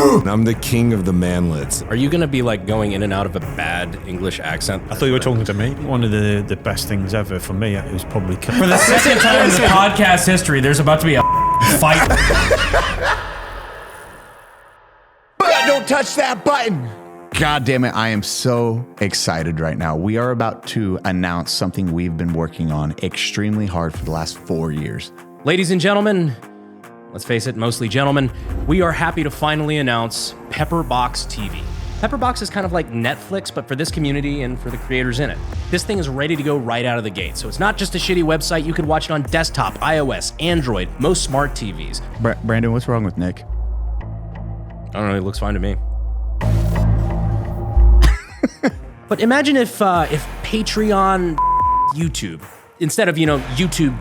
I'm the king of the manlets. Are you gonna be like going in and out of a bad English accent? I thought you were talking to me. One of the best things ever for me is probably... For the second time in the podcast history, there's about to be a fight. Don't touch that button. God damn it, I am so excited right now. We are about to announce something we've been working on extremely hard for the last 4 years. Ladies and gentlemen, let's face it, mostly gentlemen, we are happy to finally announce Pepperbox TV. Pepperbox is kind of like Netflix, but for this community and for the creators in it. This thing is ready to go right out of the gate, so it's not just a shitty website. You can watch it on desktop, iOS, Android, most smart TVs. Brandon, what's wrong with Nick? I don't know, it looks fine to me. But imagine if Patreon YouTube, instead of, YouTube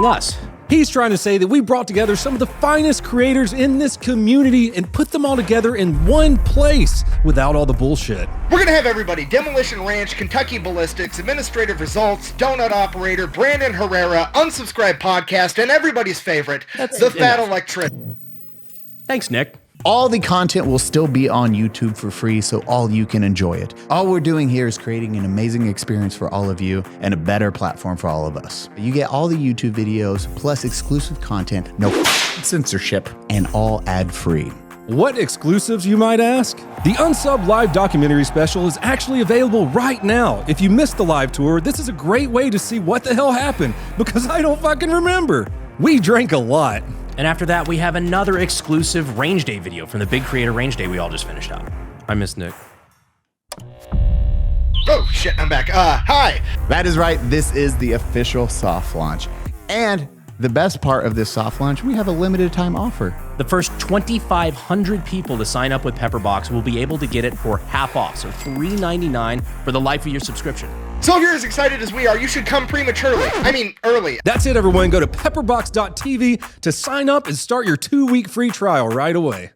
us. He's trying to say that we brought together some of the finest creators in this community and put them all together in one place without all the bullshit. We're going to have everybody. Demolition Ranch, Kentucky Ballistics, Administrative Results, Donut Operator, Brandon Herrera, Unsubscribed Podcast, and everybody's favorite, the Fat Electrician. Thanks, Nick. All the content will still be on YouTube for free, so all you can enjoy it. All we're doing here is creating an amazing experience for all of you and a better platform for all of us. You get all the YouTube videos, plus exclusive content, no censorship, and all ad-free. What exclusives, you might ask? The Unsub live documentary special is actually available right now. If you missed the live tour, this is a great way to see what the hell happened, because I don't fucking remember. We drank a lot. And after that, we have another exclusive Range Day video from the big creator Range Day we all just finished up. I miss Nick. Oh, shit, I'm back. Hi. That is right, this is the official soft launch. And the best part of this soft launch, we have a limited time offer. The first 2,500 people to sign up with Pepperbox will be able to get it for half off, so $3.99 for the life of your subscription. So if you're as excited as we are, you should come prematurely. I mean, early. That's it, everyone. Go to pepperbox.tv to sign up and start your 2-week free trial right away.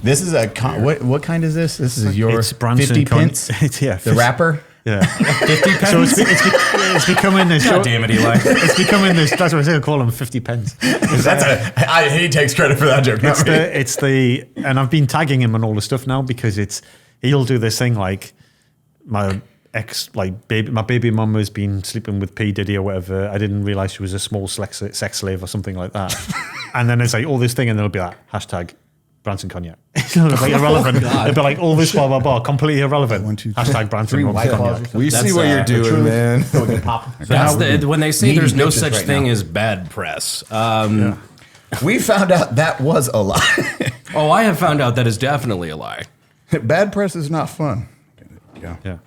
This is a, what kind is this? This is your It's Branson 50 pence? It's, yeah. The rapper? Yeah. 50 pence? So it's becoming this. God damn it, Eli. It's becoming this. That's what I say. I call them 50 pence. He takes credit for that joke. And I've been tagging him on all the stuff now because he'll do this thing like my baby mum has been sleeping with P. Diddy or whatever. I didn't realize she was a small sex slave or something like that. And then it's like all this thing, and then it'll be like hashtag Branson Cognac. Like irrelevant. It'll be like all this blah blah blah, completely irrelevant. 1, 2, 3, hashtag Branson Cognac. We see what you're doing, man. That's when they say there's no such thing as bad press. We found out that was a lie. Oh, I have found out that is definitely a lie. Bad press is not fun. Yeah.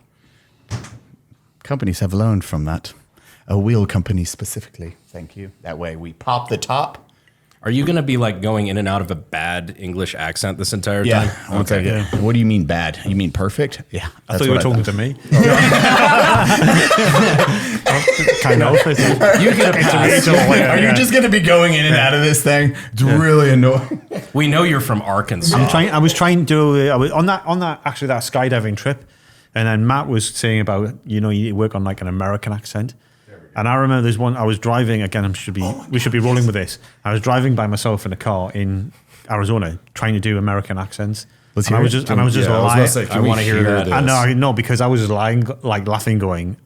Companies have learned from that. A wheel company specifically. Thank you. That way we pop the top. Are you going to be like going in and out of a bad English accent this entire time? Okay. Yeah. What do you mean bad? You mean perfect? Yeah. I thought you were talking to me. Kind of. You get a pass. Are you just going to be going in and out of this thing? It's really annoying. We know you're from Arkansas. I was trying to I was on that skydiving trip, and then Matt was saying about you work on like an American accent. And I remember there's one I was driving again. We should be rolling with this. I was driving by myself in a car in Arizona, trying to do American accents. I was just lying. I want to hear that. I know because I was just lying, like laughing, going,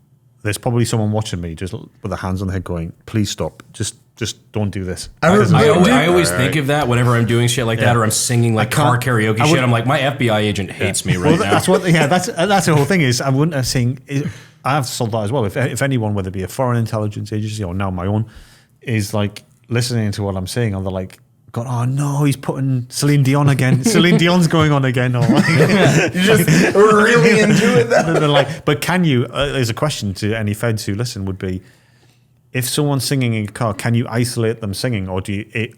"There's probably someone watching me, just with their hands on the head, going, please stop, just don't do this." I always think of that whenever I'm doing shit like that, or I'm singing like car karaoke shit. I'm like, my FBI agent hates me right now. That's the whole thing is. I wouldn't have sing. I have sold that as well. If anyone, whether it be a foreign intelligence agency or now my own, is like listening to what I'm saying, and they're like, "God, oh no, he's putting Celine Dion again. Celine Dion's going on again." Or like, you're just really into it. They're like, but can you? There's a question to any feds who listen would be: if someone's singing in a car, can you isolate them singing, or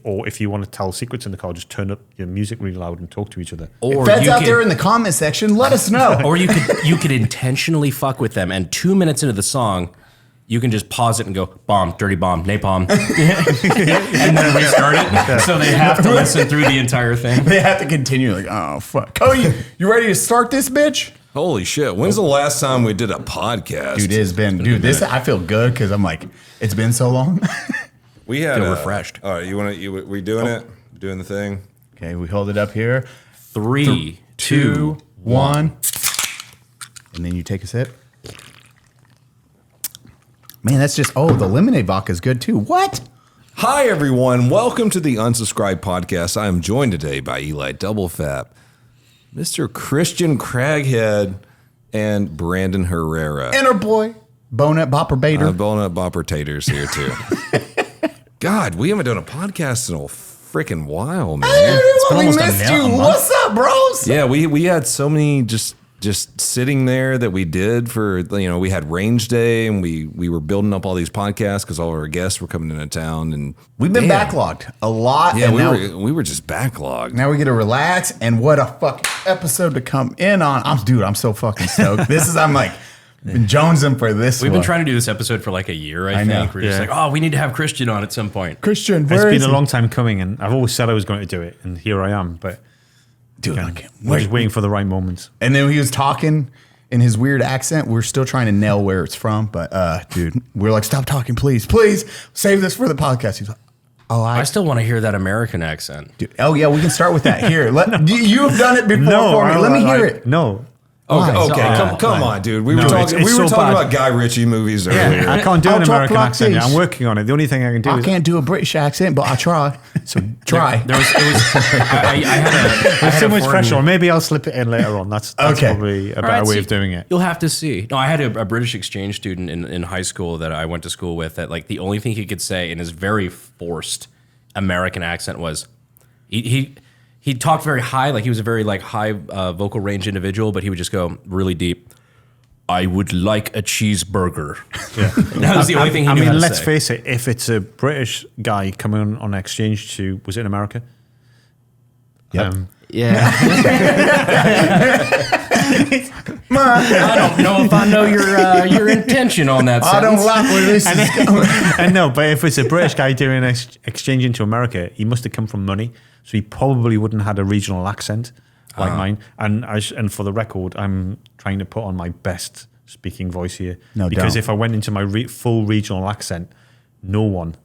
or if you want to tell secrets in the car, just turn up your music really loud and talk to each other? Or feds out there in the comment section, let us know. Or you could intentionally fuck with them, and 2 minutes into the song, you can just pause it and go bomb, dirty bomb, napalm, and then restart it. So they have to listen through the entire thing. They have to continue. Like, oh fuck, Cody, you ready to start this bitch? Holy shit! When's the last time we did a podcast? Dude, it's been this. I feel good because I'm like, it's been so long. We had feel refreshed. All right, we doing it? Doing the thing? Okay, we hold it up here. 3, 2, 1. And then you take a sip. Man, that's just, the lemonade vodka is good too. What? Hi, everyone. Welcome to the Unsubscribed Podcast. I am joined today by Eli Doublefap, Mr. Christian Craighead, and Brandon Herrera. And our boy, Bonut Bopper Bader. Bonut Bopper Taters here, too. God, we haven't done a podcast in a freaking while, man. We missed you. What's up, bros? Yeah, we had so many just sitting there that we did for, we had range day and we were building up all these podcasts because all of our guests were coming into town, and We've been backlogged a lot. Yeah, and we were just backlogged. now we get to relax, and what a fucking episode to come in on. I'm so fucking stoked. I'm like, been jonesing for this We've one. been trying to do this episode for like a year, I know. think. We're just like, we need to have Christian on at some point. Christian, It's where been is a he? long time coming, and I've always said I was going to do it, and here I am. But Dude, I can't we're wait. just waiting for the right moments. And then he was talking in his weird accent. We're still trying to nail where it's from, but dude, we're like, stop talking, please, save this for the podcast. He's like, I still want to hear that American accent. dude, oh yeah, we can start with that. Here, you've done it before for me. Let me hear it. No. Okay, Why? come on, dude. We No, were talking. it's We were so talking bad. about Guy Ritchie movies earlier. I can't do I'll an talk American like accent. this. I'm working on it. The only thing I can do I is can't do a British accent, but I try. So try. There was, I had There's a too much foreign- pressure. Or maybe I'll slip it in later on. That's Okay. probably a All better right, way see, of doing it. You'll have to see. No, I had a British exchange student in high school that I went to school with that like the only thing he could say in his very forced American accent was he talked very high, like he was a very like high vocal range individual, but he would just go really deep. I would like a cheeseburger. Yeah. That was the only thing he knew how to let's say. face it. If it's a British guy coming on exchange to, was it in America? Yep. Yeah. I don't know if I know your intention on that I sentence. don't like where this is going. I know, but if it's a British guy doing exchange into America, he must have come from money, so he probably wouldn't have had a regional accent like mine. And for the record, I'm trying to put on my best speaking voice here, because if I went into my full regional accent, no one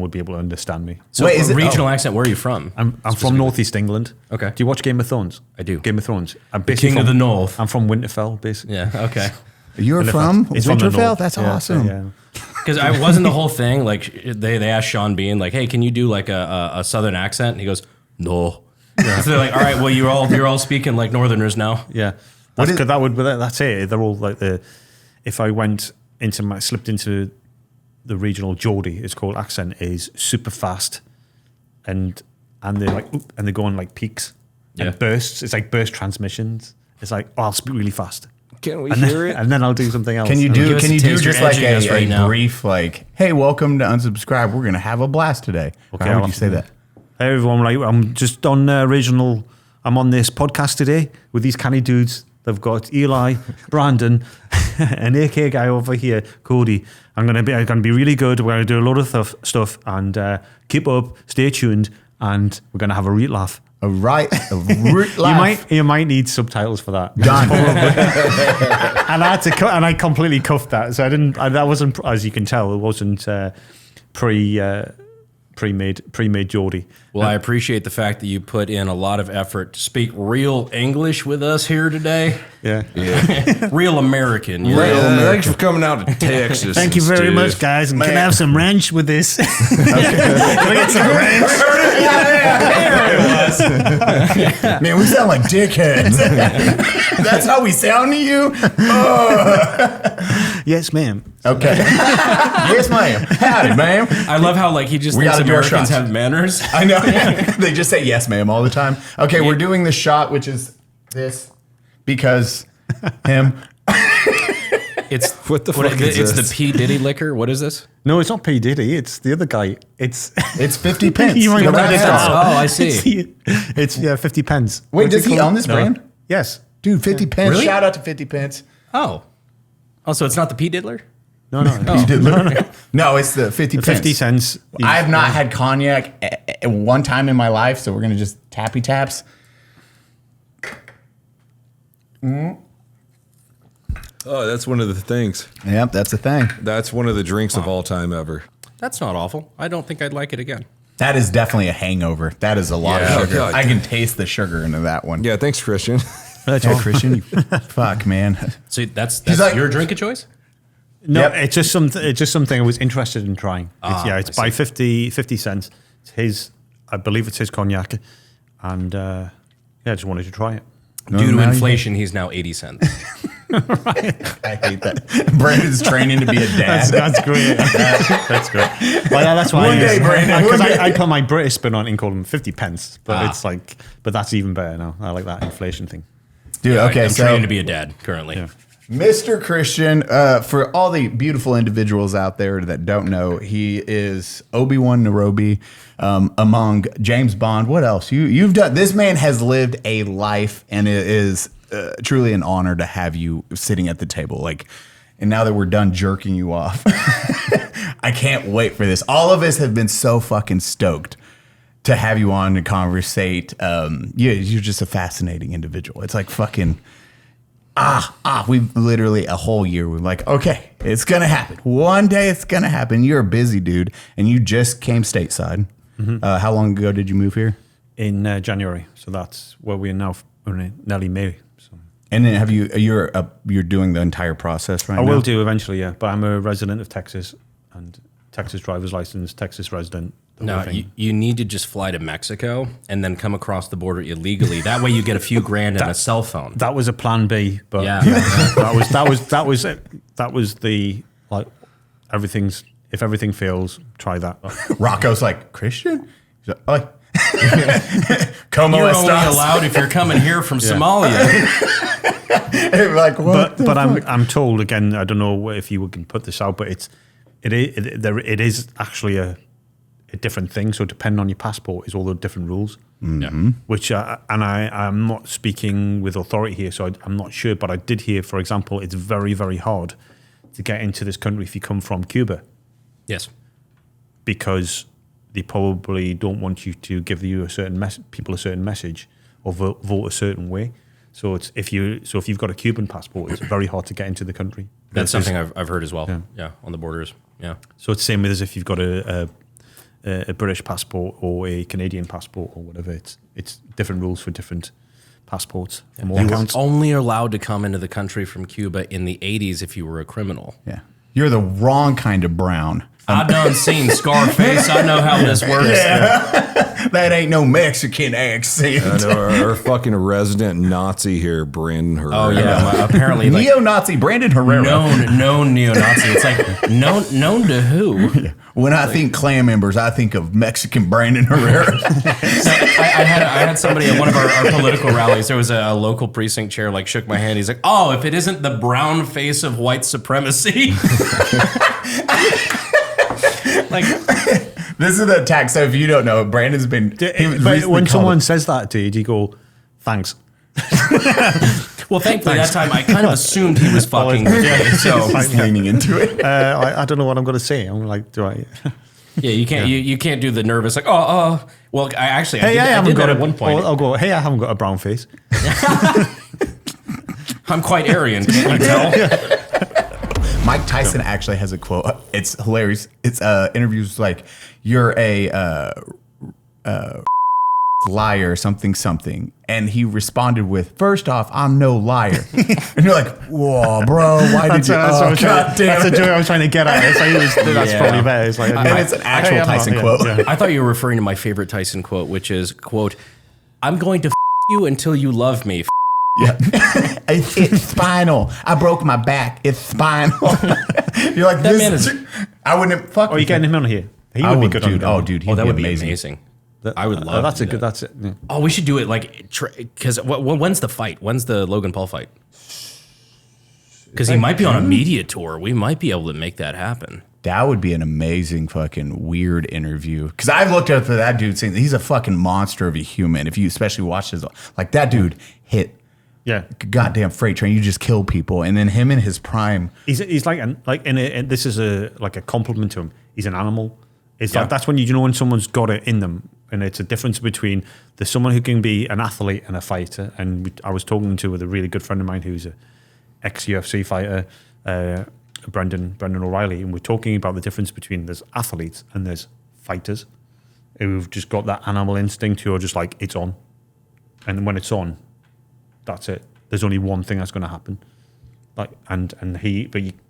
would be able to understand me. So Wait, is it- regional accent, where are you from? I'm from Northeast England. Okay. Do you watch Game of Thrones? I do. Game of Thrones. I'm The basically King of the North. I'm from Winterfell, basically. Yeah, okay. You're from It's from the Winterfell? north. That's Yeah, awesome. yeah. Because I wasn't the whole thing. Like they asked Sean Bean, like, hey, can you do like a southern accent? And he goes, no. So they're like, all right, well you're all speaking like Northerners now. Yeah, that's it. They're all like if I slipped into the regional Geordie, it's called accent, is super fast, and they're like, oop, and they go on like peaks and bursts. It's like burst transmissions. It's like, I'll speak really fast. Can we And hear then, it? and then I'll do something else. Can you give us a do taste. just You're like edging us right a now. brief like, hey, welcome to Unsubscribe. We're gonna have a blast today. Okay, How would I'll you say have that? to- Hey everyone, I'm just on regional. I'm on this podcast today with these canny dudes. They've got Eli, Brandon, and AK guy over here, Cody. I'm gonna be really good. We're gonna do a lot of stuff, and keep up, stay tuned, and we're gonna have a real laugh. A root laugh. You might need subtitles for that. Done. And I had to cut, and I completely cuffed that. So I didn't. That wasn't, as you can tell, it wasn't pre-made Geordie. Well, I appreciate the fact that you put in a lot of effort to speak real English with us here today. Yeah. Real American. You know? Thanks for coming out to Texas. Thank you very much, guys. And can I have some ranch with this? Can I get some ranch? Man, we sound like dickheads. That's how we sound to you? Yes, ma'am. Okay. Yes, ma'am. Howdy, ma'am. I love how like he just We thinks gotta do our Americans shots. have manners. I know. They just say yes, ma'am, all the time. Okay, we're doing the shot, which is this, because him. It's What the fuck is it's this? the P Diddy liquor. What is this? No, it's not P. Diddy. It's the other guy. It's 50 pence. You might What write the it hell? down. Oh, I see. It's 50 pence. Wait, What's does it he called? own this No. brand? Yes. Dude, 50 pence. Really? Shout out to 50 pence. Oh, so it's not the P Diddler. No. No, it's the 50 pence. 50 cents. I have not had cognac one time in my life, so we're going to just tappy taps. Oh, that's one of the things. Yep, that's the thing. That's one of the drinks of all time ever. That's not awful. I don't think I'd like it again. That is definitely a hangover. That is a lot of sugar. God. I can taste the sugar into that one. Yeah, thanks, Christian. That's right, Christian. You fuck, man. So that's like- your drink of choice? No, Yep. it's just something I was interested in trying. It's by 50 cents. It's his, I believe it's his cognac, and I just wanted to try it. Due to now you- inflation, he's now 80 cents. I hate that. Brandon's training to be a dad. That's great. That's great. Well, that's why One day, Brandon, because one day. I put my British spin on it and call them 50 pence, but Ah. it's like, but that's even better now. I like that inflation thing. Dude, okay, I'm so training to be a dad currently. Yeah. Mr. Christian, for all the beautiful individuals out there that don't know, he is Obi-Wan Nairobi among James Bond. What else? You've done. This man has lived a life, and it is truly an honor to have you sitting at the table. Like, and now that we're done jerking you off, I can't wait for this. All of us have been so fucking stoked to have you on to conversate. You're just a fascinating individual. It's like fucking. We've literally a whole year. We're like, okay, it's going to happen. One day it's going to happen. You're a busy dude, and you just came stateside. How long ago did you move here? In January, so that's where we are now. We're in nearly May. So. And then you're doing the entire process right I now? will do eventually, yeah. But I'm a resident of Texas, and Texas driver's license, Texas resident. the No, whole thing. you need to just fly to Mexico and then come across the border illegally. That way you get a few grand and a cell phone. That was a plan B, but Yeah. that was the like everything's if everything fails, try that. Rocco's like, Christian? He's like, oh. Como You're only estás? allowed if you're coming here from Somalia. Like, what? But I'm told again. I don't know if you can put this out, but it is actually a different thing. So depending on your passport is all the different rules. Yeah. Which I'm not speaking with authority here, so I'm not sure. But I did hear, for example, it's very, very hard to get into this country if you come from Cuba, Yes. because they probably don't want you to give you a certain people a certain message or vote a certain way. So if you've got a Cuban passport, it's very hard to get into the country. That's Versus- something I've heard as well. Yeah. Yeah, on the borders. Yeah. So it's the same as if you've got a British passport or a Canadian passport or whatever. It's different rules for different passports from all You were accounts. only allowed to come into the country from Cuba in the 80s if you were a criminal. Yeah. You're the wrong kind of brown. I done seen Scarface. I know how this works. That ain't no Mexican accent. I know our fucking resident Nazi here, Brandon Herrera. Oh yeah, apparently like Neo-Nazi Brandon Herrera. known neo-Nazi. It's like known to who? When I think clan members, I think of Mexican Brandon Herrera. So I had somebody at one of our political rallies. There was a local precinct chair like shook my hand. He's like, "Oh, if it isn't the brown face of white supremacy." Like, This is the attack. So if you don't know, Brandon's been. he was But recently when called someone it- says that to you, do you go, thanks? well, thankfully that time I kind of assumed he was fucking with me. So he's leaning into it. I don't know what I'm going to say. I'm like, do I? yeah, you can't do the nervous like well I actually Hey, I did haven't that got at one point. I'll go. Hey, I haven't got a brown face. I'm quite Aryan, can't you tell? Mike Tyson actually has a quote. It's hilarious. It's interviews like, you're a liar, something. And he responded with, first off, I'm no liar. And you're like, whoa, bro, why did you? Oh, God damn That's it. a joke I was trying to get at. It's like, that's Yeah. probably better. It's like, And it's an actual I'm not- Tyson yeah, quote. yeah. I thought you were referring to my favorite Tyson quote, which is, quote, I'm going to you until you love me. Yeah. It's spinal. I broke my back. It's spinal. You're like, That this man is- I wouldn't fuck Oh, you with getting him on here? He I would be would, good dude. on Oh, dude, he'd Oh, that be would be amazing. amazing. I would love That's to a do good. that. That's it. Yeah. Oh, we should do it like, because when's the fight? When's the Logan Paul fight? Because he might be on a media tour. We might be able to make that happen. That would be an amazing fucking weird interview. Because I've looked up to that dude saying he's a fucking monster of a human. If you especially watch his, like that dude hit Yeah. goddamn freight train. You just kill people. And then him in his prime. He's like and this is a compliment to him. He's an animal. It's Yeah. like that's when you know when someone's got it in them, and it's a difference between there's someone who can be an athlete and a fighter. And I was talking to with a really good friend of mine who's a ex-UFC fighter, Brendan O'Reilly, and we're talking about the difference between there's athletes and there's fighters. who've just got that animal instinct who are just like, it's on. And when it's on, that's it. There's only one thing that's going to happen. Like,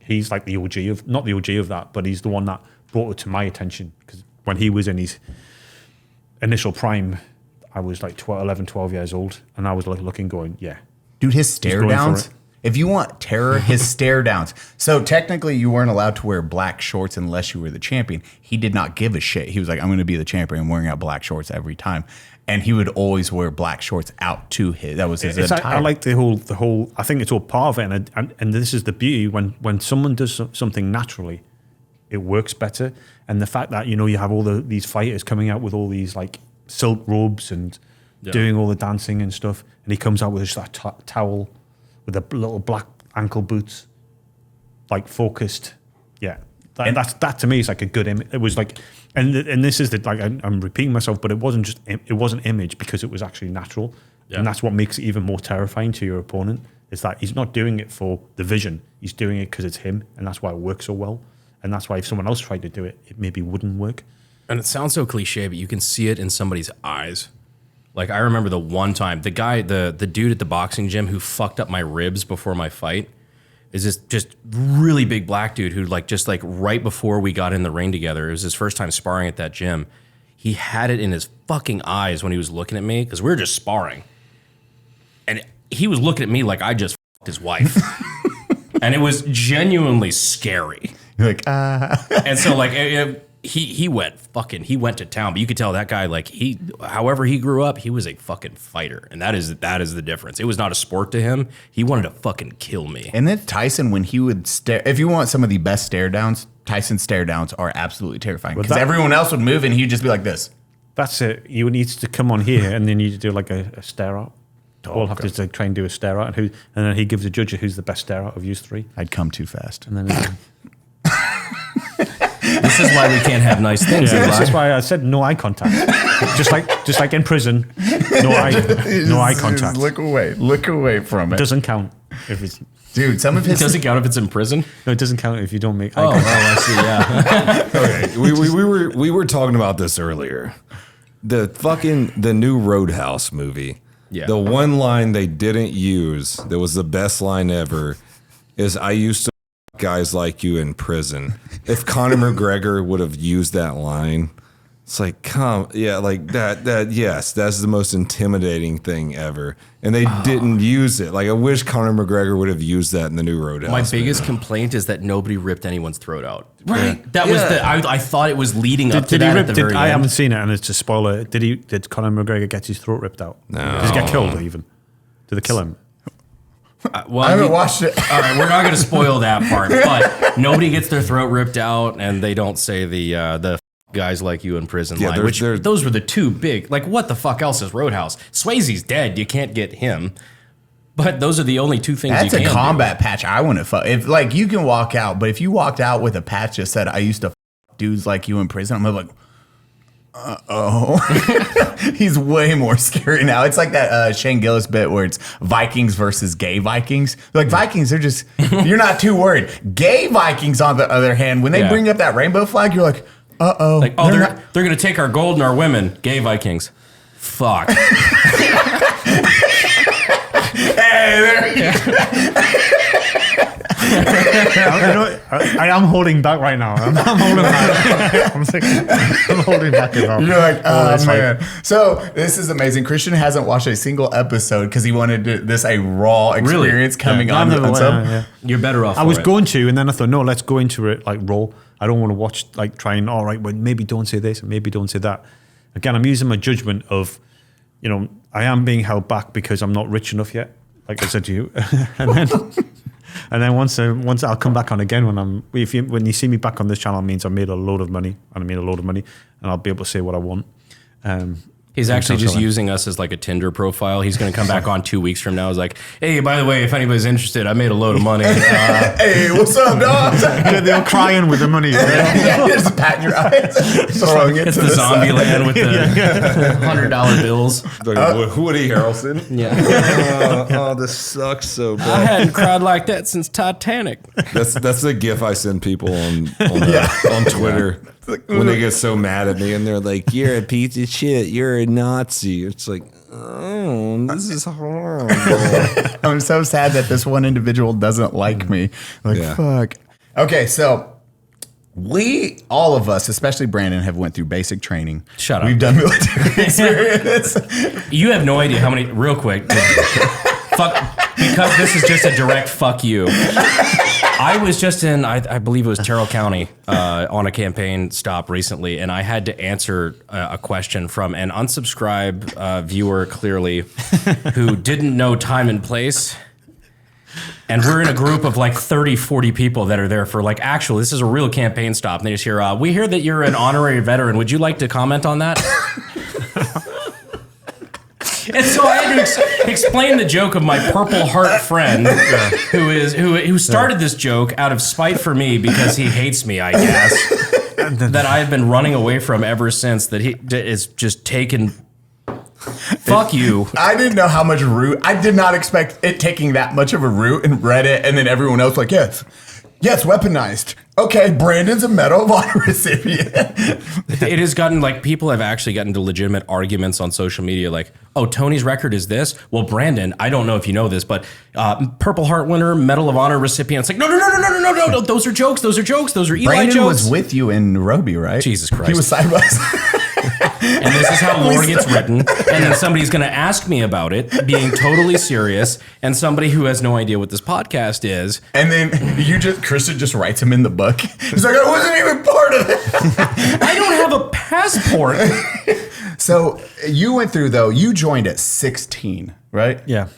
he's like the OG of, not the OG of that, but he's the one that brought it to my attention. Because when he was in his initial prime, I was like 12 years old, and I was like looking, going, yeah. Dude, his stare going for downs. it. If you want terror, his stare downs. So technically, you weren't allowed to wear black shorts unless you were the champion. He did not give a shit. He was like, I'm going to be the champion. I'm wearing out black shorts every time. And he would always wear black shorts out to his. That was his attire. I like the whole. I think it's all part of it, and this is the beauty when someone does something naturally, it works better. And the fact that you have all these fighters coming out with all these like silk robes and doing all the dancing and stuff, and he comes out with just that towel with the little black ankle boots, like focused. Yeah, that to me is like a good image. It was like. And this is like I'm repeating myself, but it wasn't image because it was actually natural, and that's what makes it even more terrifying to your opponent. Is that he's not doing it for the vision; he's doing it because it's him, and that's why it works so well. And that's why if someone else tried to do it, it maybe wouldn't work. And it sounds so cliche, but you can see it in somebody's eyes. Like I remember the one time the guy, the dude at the boxing gym who fucked up my ribs before my fight. Is this just really big black dude who just right before we got in the ring together, it was his first time sparring at that gym. He had it in his fucking eyes when he was looking at me because we were just sparring. And he was looking at me like I just fucked his wife. And it was genuinely scary. You're like, And so he went to town, but you could tell that guy, however he grew up, he was a fucking fighter. And that is the difference. It was not a sport to him. He wanted to fucking kill me. And then Tyson, when he would stare, if you want some of the best stare downs, Tyson's stare downs are absolutely terrifying. Because everyone else would move and he'd just be like this. That's it. You need to come on here and then you do like a stare out. We'll have to try and do a stare out. And then he gives a judge who's the best stare out of you three. I'd come too fast. And then this is why we can't have nice things. This is why I said no eye contact. just like in prison, no eye contact. Just look away from it. It doesn't count if it's. Dude, some of his. It doesn't count if it's in prison? No, it doesn't count if you don't make eye contact. I see, yeah. Okay, we were talking about this earlier. The new Roadhouse movie. Yeah. The one line they didn't use that was the best line ever is I used to guys like you in prison. If Conor McGregor would have used that line, it's like, yes, that's the most intimidating thing ever. And they didn't use it. I wish Conor McGregor would have used that in the new Roadhouse. My biggest complaint is that nobody ripped anyone's throat out. Right. That was I thought it was leading up to that at the very end. I haven't seen it, and it's a spoiler. Did Conor McGregor get his throat ripped out? No. Did he get killed even? Did they kill him? Well, I haven't watched it. All right, we're not going to spoil that part, but nobody gets their throat ripped out, and they don't say the guys like you in prison line, which those were the two big, what the fuck else is Roadhouse? Swayze's dead. You can't get him. But those are the only two things you can do. That's a combat patch I wouldn't fuck. If you can walk out, but if you walked out with a patch that said, I used to dudes like you in prison, I'm like, he's way more scary now. It's like that Shane Gillis bit where it's Vikings versus gay Vikings. Vikings are just, you're not too worried. Gay Vikings, on the other hand, when they bring up that rainbow flag, you're like, uh-oh. They're going to take our gold and our women. Gay Vikings. Fuck. I am holding back right now. I'm holding back. I'm holding back as well. You're like, oh man. So this is amazing. Christian hasn't watched a single episode because he wanted this a raw experience coming on. You're better off. I was going to, and then I thought, no, let's go into it raw. I don't want to watch trying. All right, well, maybe don't say this, and maybe don't say that. Again, I'm using my judgment of, I am being held back because I'm not rich enough yet. Like I said to you, and then once I'll come back on again when you see me back on this channel, it means I made a load of money, and I'll be able to say what I want. He's actually just using us as a Tinder profile. He's going to come back on 2 weeks from now. He's like, hey, by the way, if anybody's interested, I made a load of money. Hey, what's up, dog? They're crying with the money. Just patting your eyes. It's the zombie land with the $100 bills. Woody Harrelson. Yeah. This sucks so bad. I hadn't cried like that since Titanic. That's the gif I send people on Twitter. when they get so mad at me and they're like, "You're a piece of shit. You're a Nazi." It's like, oh, this is horrible. I'm so sad that this one individual doesn't like me. Like, fuck. Okay, so all of us, especially Brandon, have went through basic training. Shut up. We've done military experience. You have no idea how many, real quick, because this is just a direct fuck you. I was just in, I believe it was Terrell County, on a campaign stop recently, and I had to answer a question from an unsubscribed viewer, clearly, who didn't know time and place. And we're in a group of like 30, 40 people that are there for like, actually, this is a real campaign stop. And they just hear, we hear that you're an honorary veteran. Would you like to comment on that? And so I had to explain the joke of my Purple Heart friend, who started this joke out of spite for me because he hates me, I guess, that I've been running away from ever since. That he is just taken. Fuck you. I didn't know how much root. I did not expect it taking that much of a root, and read it, and then everyone else like, yes, weaponized. Okay, Brandon's a Medal of Honor recipient. It has gotten like people have actually gotten into legitimate arguments on social media, like, oh, Tony's record is this. Well, Brandon, I don't know if you know this, but Purple Heart winner, Medal of Honor recipient. It's like, no. Those are jokes. Those are jokes. Those are Eli Brandon jokes. was with you in Nairobi, right? Jesus Christ. He was side by side. And this is how lore gets written. And then somebody's going to ask me about it, being totally serious, and somebody who has no idea what this podcast is. And then Kristen just writes him in the book. He's like, I wasn't even part of it. I don't have a passport. So you went through, though, you joined at 16, right? Yeah.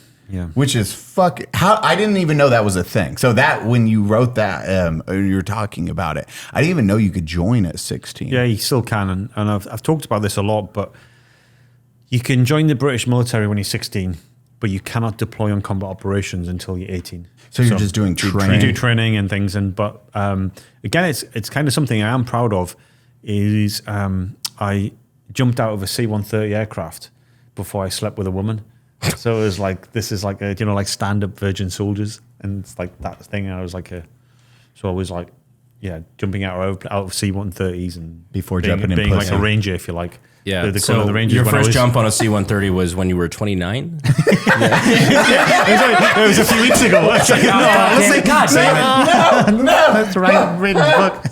Which is I didn't even know that was a thing. So that when you wrote that, you were talking about it, I didn't even know you could join at 16. Yeah, you still can. And I've talked about this a lot, but you can join the British military when you're 16, but you cannot deploy on combat operations until you're 18. So you're just doing training. You do training and things. But again, it's kind of something I am proud of is I jumped out of a C-130 aircraft before I slept with a woman. So it was like, this is like, like stand-up Virgin soldiers. And it's like that thing. And I was like, so I was like, jumping out of C-130s and before being jumping in being pussy. like a ranger, if you like. Yeah. The So the Rangers your when I first was- jump on a C-130 was when you were 29? It was a few weeks ago. God damn it. No, that's right. Read the book.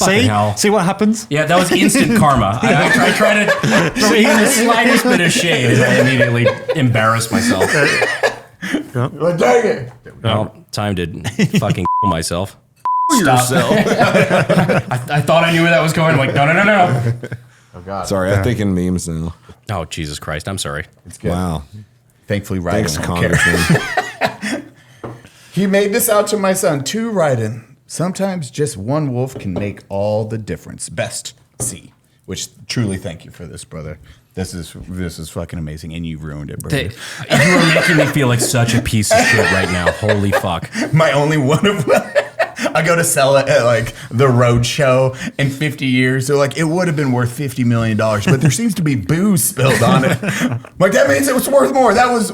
Hell. See what happens? Yeah, that was instant karma. I tried to throw even the slightest bit of shade, and I immediately embarrassed myself. Well, dang it. Well, time to fucking myself. Yourself. I thought I knew where that was going. I'm like, no. Oh, God. Sorry, I'm thinking memes now. Oh, Jesus Christ. I'm sorry. It's good. Wow. Thankfully, Ryden Thanks, won't care. Congressman. He made this out to my son, too, Ryden. Sometimes just one wolf can make all the difference. Best C. Which, truly, thank you for this, brother. This is fucking amazing, and you ruined it, brother. You are making me feel like such a piece of shit right now. Holy fuck. My only one of I go to sell it at like the road show in 50 years. They're like, it would have been worth $50 million, but there seems to be booze spilled on it. I'm like, that means it was worth more. That was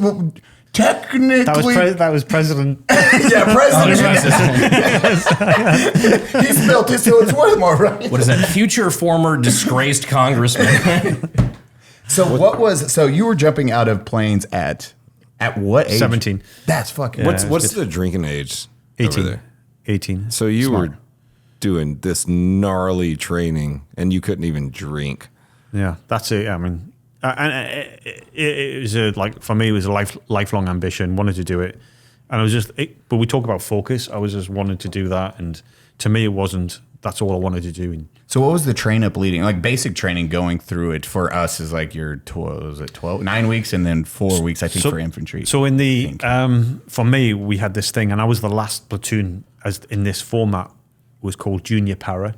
technically That was President. yeah, president. He spilled it, so it's worth more, right? What is that? Future former disgraced congressman. So you were jumping out of planes at what age? 17. That's fucking. What's the drinking age 18. over there? 18. So you were doing this gnarly training and you couldn't even drink. Yeah, that's it. I mean, and it was for me, it was a lifelong ambition. Wanted to do it, and I was just. But we talk about focus. I was just wanted to do that, and to me, it wasn't. That's all I wanted to do. So what was the train up leading? Like basic training going through it for us is like your 9 weeks and then 4 weeks, I think, for infantry. So in the for me, we had this thing, and I was the last platoon as in this format was called Junior Para.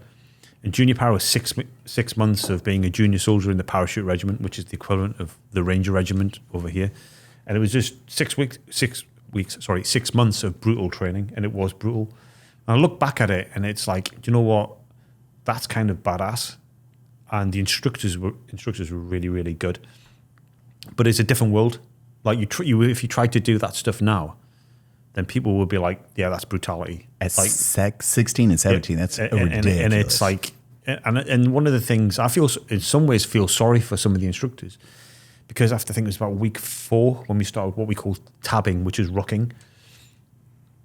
And Junior Para was 6 months of being a junior soldier in the Parachute Regiment, which is the equivalent of the Ranger Regiment over here. And it was just 6 months of brutal training, and it was brutal. And I look back at it, and it's like, do you know what? That's kind of badass. And the instructors were really, really good. But it's a different world. Like if you tried to do that stuff now, then people would be like, yeah, that's brutality. At like 16 and 17, that's ridiculous. And it's like, and one of the things I feel in some ways feel sorry for some of the instructors, because I have to think it was about week 4 when we started what we call tabbing, which is rucking.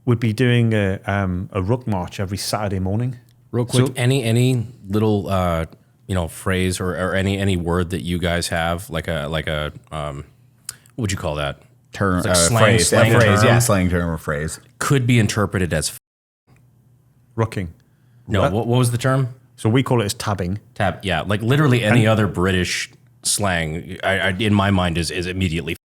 We'd be doing a ruck march every Saturday morning. Real quick, any little phrase or any word that you guys have, like a what would you call that? Term, It's like phrase, slang phrase, term. yeah, slang term or phrase. Could be interpreted as Rucking. no. What was the term? So we call it as tabbing. Tab. Yeah, like literally any other British slang. I in my mind is immediately.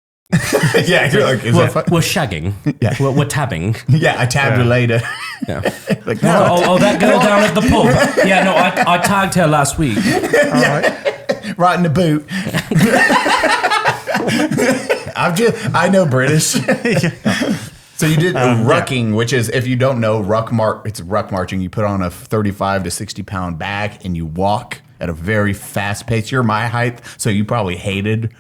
Yeah, you're like, We're shagging. Yeah. We're tabbing. yeah, I tabbed her later. Yeah. Like, Oh, that girl down at the pub. Yeah, no, I tagged her last week. right in the boot. I know British. So you did rucking, which is, if you don't know, it's ruck marching. You put on a 35 to 60 pound bag and you walk at a very fast pace. You're my height, so you probably hated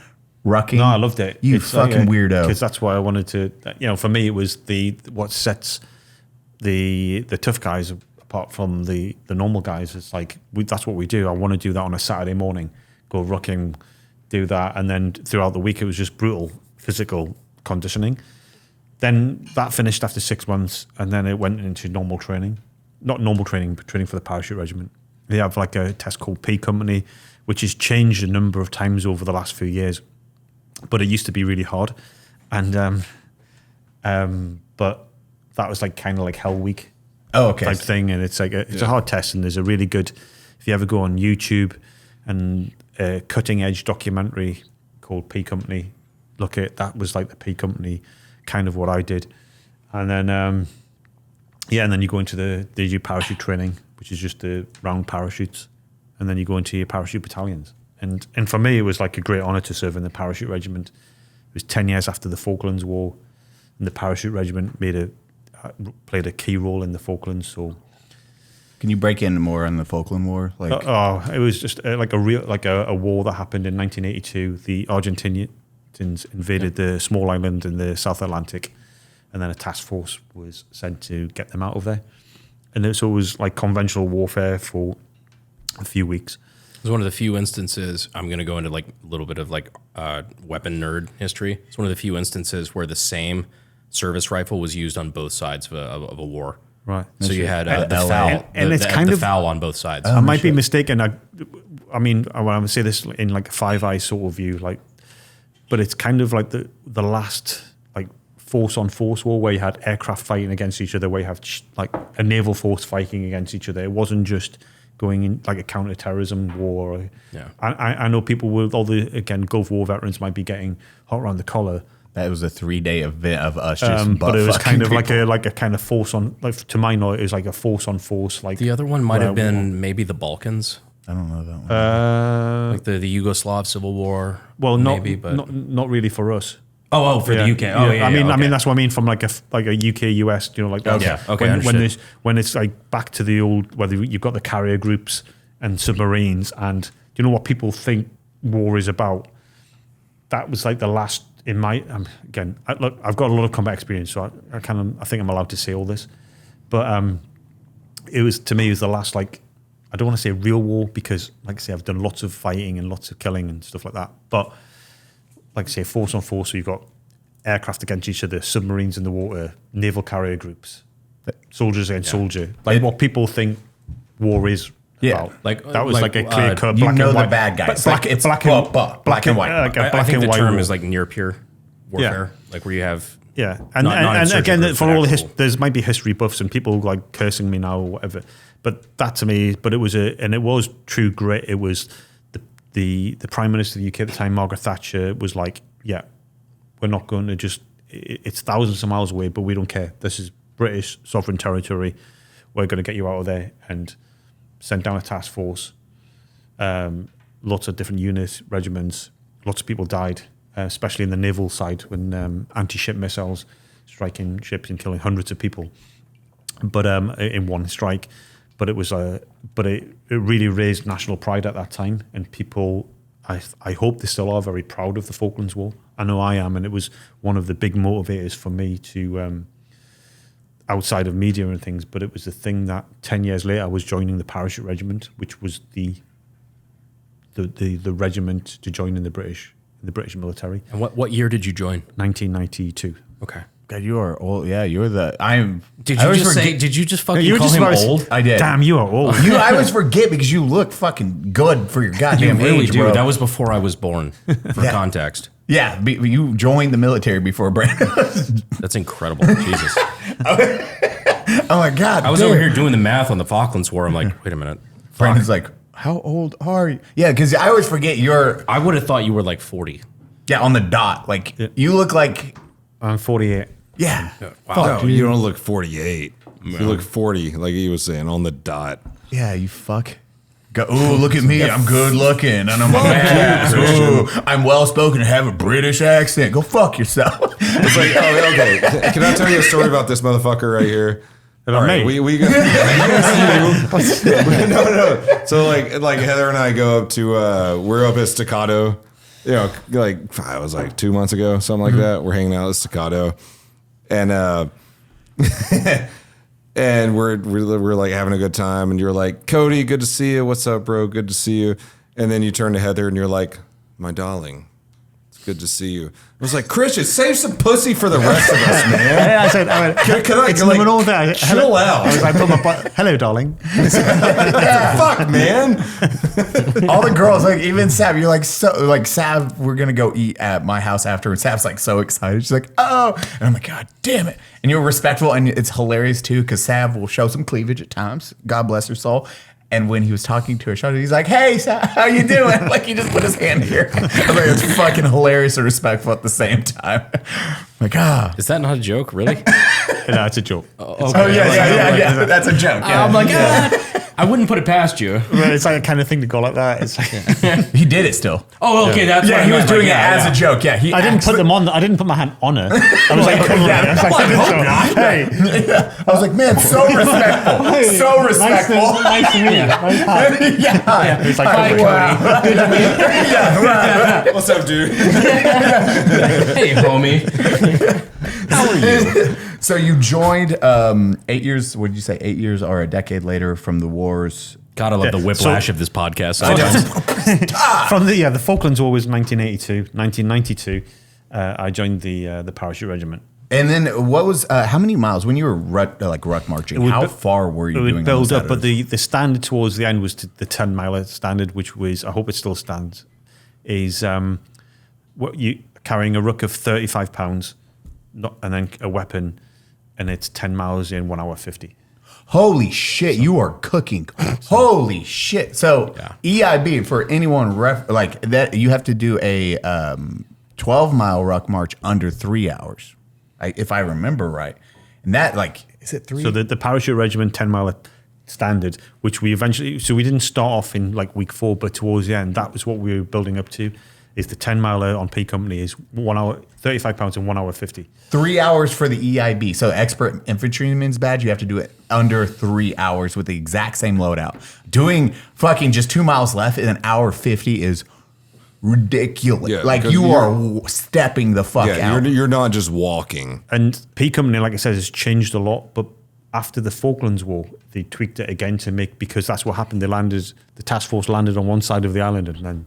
rucking. No, I loved it. You It's fucking weirdo. Because that's why I wanted to. For me, it was what sets the tough guys apart from the normal guys. It's like that's what we do. I want to do that on a Saturday morning. Go rucking, do that, and then throughout the week it was just brutal physical conditioning. Then that finished after 6 months, and then it went into normal training. Not normal training, but training for the parachute regiment. They have like a test called P Company, which has changed a number of times over the last few years. But it used to be really hard. And but that was like kind of like Hell Week type thing. And it's like it's a hard test, and there's a really good, if you ever go on YouTube and a cutting edge documentary called P Company, look at that, was like the P Company kind of what I did. And then and then you go into they do parachute training, which is just the round parachutes, and then you go into your parachute battalions. And for me, it was like a great honor to serve in the parachute regiment. It was 10 years after the Falklands War, and the parachute regiment played a key role in the Falklands. So, Can you break in more on the Falkland War? Like, it was just like a war that happened in 1982. The Argentinians invaded the small island in the South Atlantic, and then a task force was sent to get them out of there. And so it was like conventional warfare for a few weeks. It was one of the few instances, I'm going to go into like a little bit of like weapon nerd history. It's one of the few instances where the same service rifle was used on both sides of a war. Right. So you had the LA. foul, and it's the kind of foul on both sides. I might be mistaken. I mean, I would say this in like a Five Eyes sort of view, but it's kind of like the last like force on force war where you had aircraft fighting against each other, where you have like a naval force fighting against each other. It wasn't just going in like a counter-terrorism war. Yeah. I know people with all the, again, Gulf War veterans might be getting hot around the collar. that was a 3-day event of us just but it was kind of people. like a kind of force on, like to my knowledge, it was like a force on force. Like The other one might have been maybe the Balkans, I don't know that one. like the Yugoslav Civil War. well, maybe, but not really for us. for the UK. Oh yeah. I mean, okay. that's what I mean from like a UK US. Like that. Yeah, okay, When understood. when it's like back to the old, whether you've got the carrier groups and submarines, and do you know what people think war is about? That was like the last in my again. Look, I've got a lot of combat experience, so I think I'm allowed to say all this. But it was, to me, it was the last, like, I don't want to say real war, because like I say, I've done lots of fighting and lots of killing and stuff like that. But like I say, force on force, so you've got aircraft against each other, submarines in the water, naval carrier groups, soldiers against soldier. Like what people think war is about. Like, that was like a clear cut you black know and the white. bad guys. Black, Like, it's black and black and white. Like a I black think and the white term war. is like near pure warfare, like where you have Yeah, and Not and in again, surgical, for but all the actual. there's might be history buffs and people like cursing me now or whatever, but that to me, but it was true grit. It was the Prime Minister of the UK at the time, Margaret Thatcher, was like, yeah, we're not going to just, it's thousands of miles away, but we don't care. This is British sovereign territory. We're going to get you out of there, and sent down a task force. Lots of different units, regiments. Lots of people died, especially in the naval side when anti-ship missiles striking ships and killing hundreds of people. But in one strike, but it was it really raised national pride at that time, and people, I hope they still are very proud of the Falklands War. I know I am, and it was one of the big motivators for me to. outside of media and things, but it was the thing that 10 years later I was joining the Parachute Regiment, which was the regiment to join in the British military. And what year did you join? 1992. Okay. God, you are old. Yeah, you're the. Did you just fucking You were call just him about to- old? I did. Damn, you are old. I always forget because you look fucking good for your You goddamn really age, do. bro. That was before I was born, for Yeah. context. Yeah, you joined the military before Brandon. That's incredible. Jesus. Oh my God. I was over here doing the math on the Falklands War. I'm like, wait a minute. Brandon's like, how old are you? Yeah, because I always forget you're, I would have thought you were like 40. yeah, on the dot. Like, you look like, I'm 48. yeah. No, you don't look 48. You look 40, like he was saying, on the dot. Yeah, you fuck. Go, ooh, look at me. I'm good looking. And I'm a man. Ooh, I'm well spoken and have a British accent. Go fuck yourself. It's like, oh, okay. Can I tell you a story about this motherfucker right here? About me? We got no. So like Heather and I go up to we're up at Staccato, you know, like it was like 2 months ago, something like that. We're hanging out at Staccato, and and we're like having a good time, and you're like, Cody, good to see you. What's up, bro? Good to see you. And then you turn to Heather and you're like, my darling, it's good to see you. I was like, Christian, save some pussy for the rest of us, man. I said, Can I it's like, all there. chill out? I was like, hello, darling. Fuck, man. All the girls, like even Sav, you're like, so like Sav, we're gonna go eat at my house after. And Sav's like so excited. She's like, oh, and I'm like, God damn it. And you're respectful, and it's hilarious too, because Sav will show some cleavage at times. God bless her soul. And when he was talking to her shoulder, he's like, hey, Sav, how you doing? Like he just put his hand here. I was like, it's fucking hilarious and respectful at the same time. Like, Is that not a joke, really? No, it's a joke. Oh yeah. That's a joke. Yeah. I'm like, I wouldn't put it past you. Well, it's like a kind of thing to go like that. It's like, He did it still. Oh, okay, that's Yeah, what he was doing it yeah, as a joke. Yeah, he I didn't put them on. I didn't put my hand on her. I was like, come on. I was like, hey, I was like, man, so respectful. So respectful. nice to meet you. Nice hi. Yeah. It's like, Hi, wow. Cody. Yeah, right. What's up, dude? Hey, homie. How are you? So you joined 8 years, what did you say, 8 years or a decade later from the wars? God, I love the whiplash of this podcast. From the Falklands War was 1982. 1992, I joined the Parachute Regiment. And then what was, how many miles, when you were ruck marching, how far were you It doing would build on up, but the standard towards the end was the 10-mile standard, which was, I hope it still stands, is what you carrying a ruck of 35 pounds, and then a weapon, and it's 10 miles in 1 hour 50. Holy shit, you are cooking. Holy shit. So EIB, for anyone like that, you have to do a 12-mile ruck march under 3 hours, if I remember right. And that, like, is it 3? So the Parachute Regiment 10-mile standard, which we eventually, so we didn't start off in like week 4, but towards the end, that was what we were building up to, is the 10-miler on P Company is 1 hour, 35 pounds in 1 hour 50. 3 hours for the EIB. So expert infantryman's badge, you have to do it under 3 hours with the exact same loadout. Doing fucking just 2 miles left in 1 hour 50 is ridiculous. Yeah, like you are stepping the fuck out. You're not just walking. And P Company, like I said, has changed a lot, but after the Falklands War, they tweaked it again to make, because that's what happened. The task force landed on one side of the island and then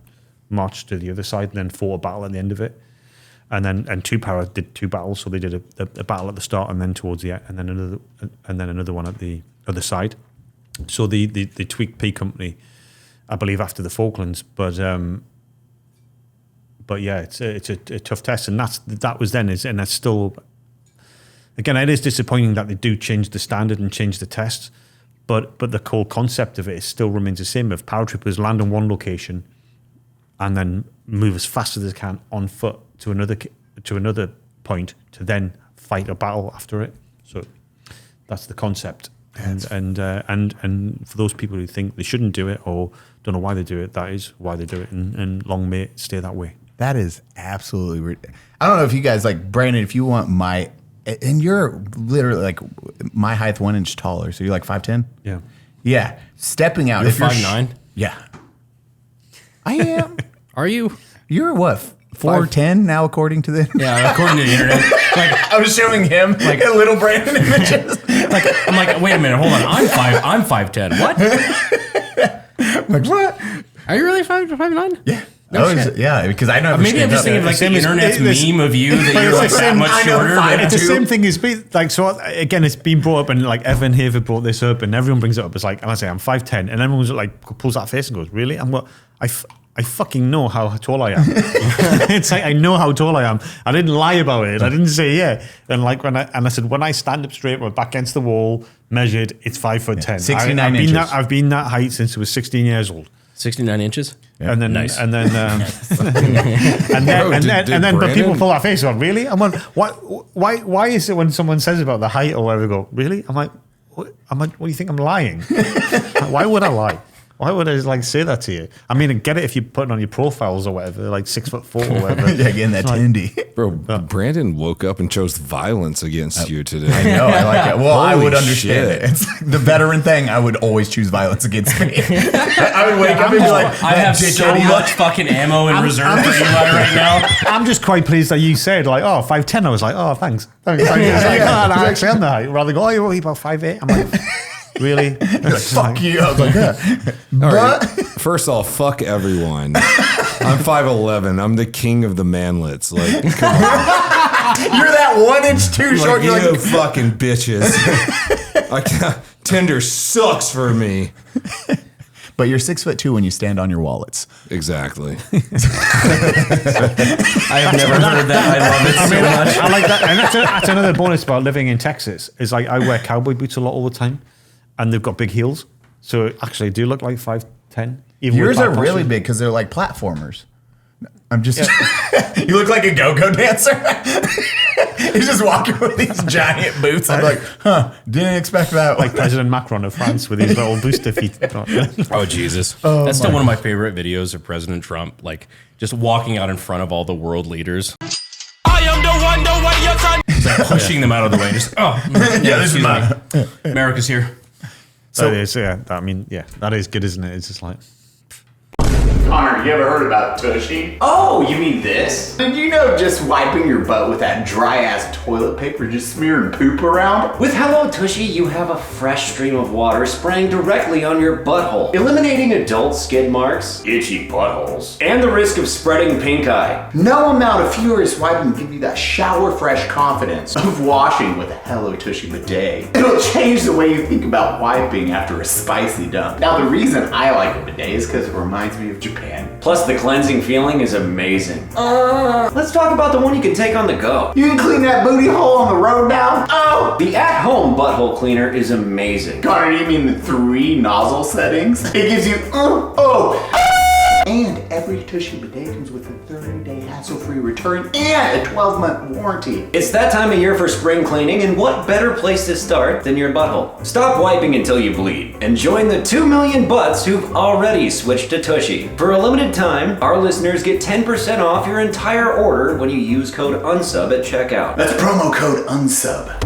marched to the other side and then fought a battle at the end of it. And two para did 2 battles, so they did a battle at the start and then towards the end, and then another one at the other side. So they tweaked P Company, I believe, after the Falklands. But yeah, it's a tough test, and that was then, and that's still. Again, it is disappointing that they do change the standard and change the test, but the core concept of it still remains the same. If paratroopers land on one location and then move as fast as they can on foot to another point to then fight a battle after it. So that's the concept. And for those people who think they shouldn't do it or don't know why they do it, that is why they do it, and long may it stay that way. That is absolutely. I don't know if you guys, like, Brandon, if you want my, and you're literally like my height, 1 inch taller, so you're like 5'10". Yeah. Yeah, stepping out. You're if you're 5'9". Yeah, I am. Are you? You're what? 4'10" now, according to the. Yeah, according to the internet. Like I was showing him like a little Brandon images. I'm like, wait a minute, hold on. I'm 5'10". What? Like what? Are you really 5'9"? Yeah. Yeah, because I know. Maybe I'm just thinking of like the internet's meme of you that you're like that much shorter. It's the same thing as like, so again, it's been brought up, and like Evan Haver brought this up, and everyone brings it up. It's like, and I say I'm 5'10", and everyone's like pulls that face and goes, really? I'm what? I fucking know how tall I am. It's like I know how tall I am. I didn't lie about it. I didn't say yeah. And like I said when I stand up straight, my back against the wall, measured, it's 5'10". 69 inches. I've been that height since I was 16 years old. 69 inches. Yeah. And then, nice. and then, but people pull that face on. Really? I'm like, why is it when someone says about the height or whatever, go, really? I'm like, what do you think I'm lying? Why would I lie? Why would I like say that to you? I mean, I get it if you put it on your profiles or whatever, like 6'4" or whatever. Yeah, getting that Tindy. Bro, Brandon woke up and chose violence against you today. I know, I like it. Well, I Holy would understand shit. it. It's like the veteran thing. I would always choose violence against me. I would wake up and be like, I have so much fucking ammo in reserve for Eli right now. I'm just quite pleased that you said like, oh, 5'10". I was like, oh, thanks. It's like, oh, no, actually, I'm the height. Rather go, oh, you're about 5'8". I'm like, really? like, fuck you. I was like, yeah. All right. First off, fuck everyone. I'm 5'11". I'm the king of the manlets. Like, come on. You're that 1 inch too short. Like, you fucking bitches. Tinder sucks for me. But you're 6'2" when you stand on your wallets. Exactly. I have never heard that. I love it so much. I like that. And that's another bonus about living in Texas is like I wear cowboy boots a lot all the time, and they've got big heels. So actually, I do look like 5'10". Yours are really big because they're like platformers. I'm just. You look like a go-go dancer. He's just walking with these giant boots. I'm like, didn't expect that. Like President Macron of France with his little booster feet. Oh, Jesus. That's still one of my favorite videos of President Trump, like just walking out in front of all the world leaders. I am the one, the way you're trying. He's like pushing them out of the way. Just, this is mine. America's here. So that is, yeah. I mean, yeah, that is good, isn't it? It's just like. Connor, you ever heard about Tushy? Oh, you mean this? Did you know just wiping your butt with that dry-ass toilet paper just smearing poop around? With Hello Tushy, you have a fresh stream of water spraying directly on your butthole, eliminating adult skid marks, itchy buttholes, and the risk of spreading pink eye. No amount of furious wiping will give you that shower-fresh confidence of washing with a Hello Tushy bidet. It'll change the way you think about wiping after a spicy dump. Now, the reason I like a bidet is because it reminds me of Japan. Plus, the cleansing feeling is amazing. Let's talk about the one you can take on the go. You can clean that booty hole on the road now? Oh! The at-home butthole cleaner is amazing. Connor, you mean the 3 nozzle settings? It gives you, And every Tushy bidet comes with a 30-day hassle-free return and a 12-month warranty. It's that time of year for spring cleaning, and what better place to start than your butthole? Stop wiping until you bleed, and join the 2 million butts who've already switched to Tushy. For a limited time, our listeners get 10% off your entire order when you use code UNSUB at checkout. That's promo code UNSUB.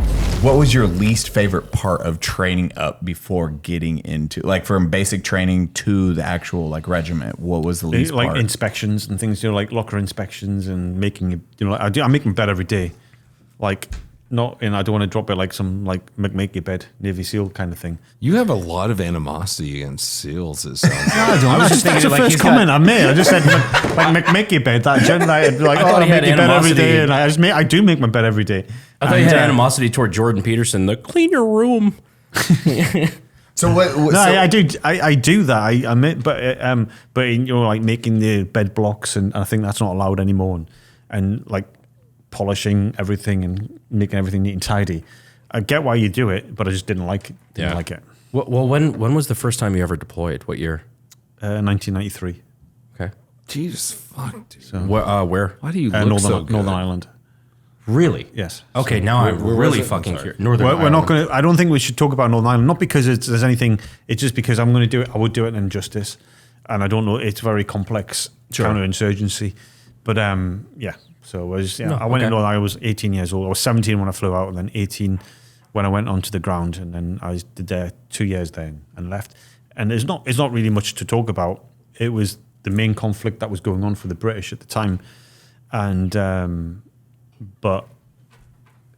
What was your least favorite part of training up before getting into, like from basic training to the actual like regiment? What was the least like part? inspections and things, like locker inspections and making it, like, I make my bed every day. Like, not, and I don't want to drop it like some like make your bed Navy SEAL kind of thing. You have a lot of animosity against SEAls, it sounds like. I was just that's the first comment I made. I just said like make your bed. That like I make your bed every day, and I do make my bed every day. I thought you had animosity toward Jordan Peterson, the clean your room. So what? No, I do that. I admit, but like making the bed blocks, and I think that's not allowed anymore. And like polishing everything and making everything neat and tidy. I get why you do it, but I just didn't like it. Well, when was the first time you ever deployed? What year? 1993. Okay. Jesus fuck, dude. So, where? Why do you look so good? Northern Ireland. Really? Yes. Okay, So now I'm really fucking curious. Northern Ireland. We're not going to. I don't think we should talk about Northern Ireland. Not because there's anything. It's just because I'm going to do it. I would do it in justice, and I don't know. It's very complex counterinsurgency, but yeah. So I was. I went in Northern Ireland. I was 18 years old. I was 17 when I flew out, and then 18 when I went onto the ground, and then I did there 2 years then and left. And it's not really much to talk about. It was the main conflict that was going on for the British at the time. and but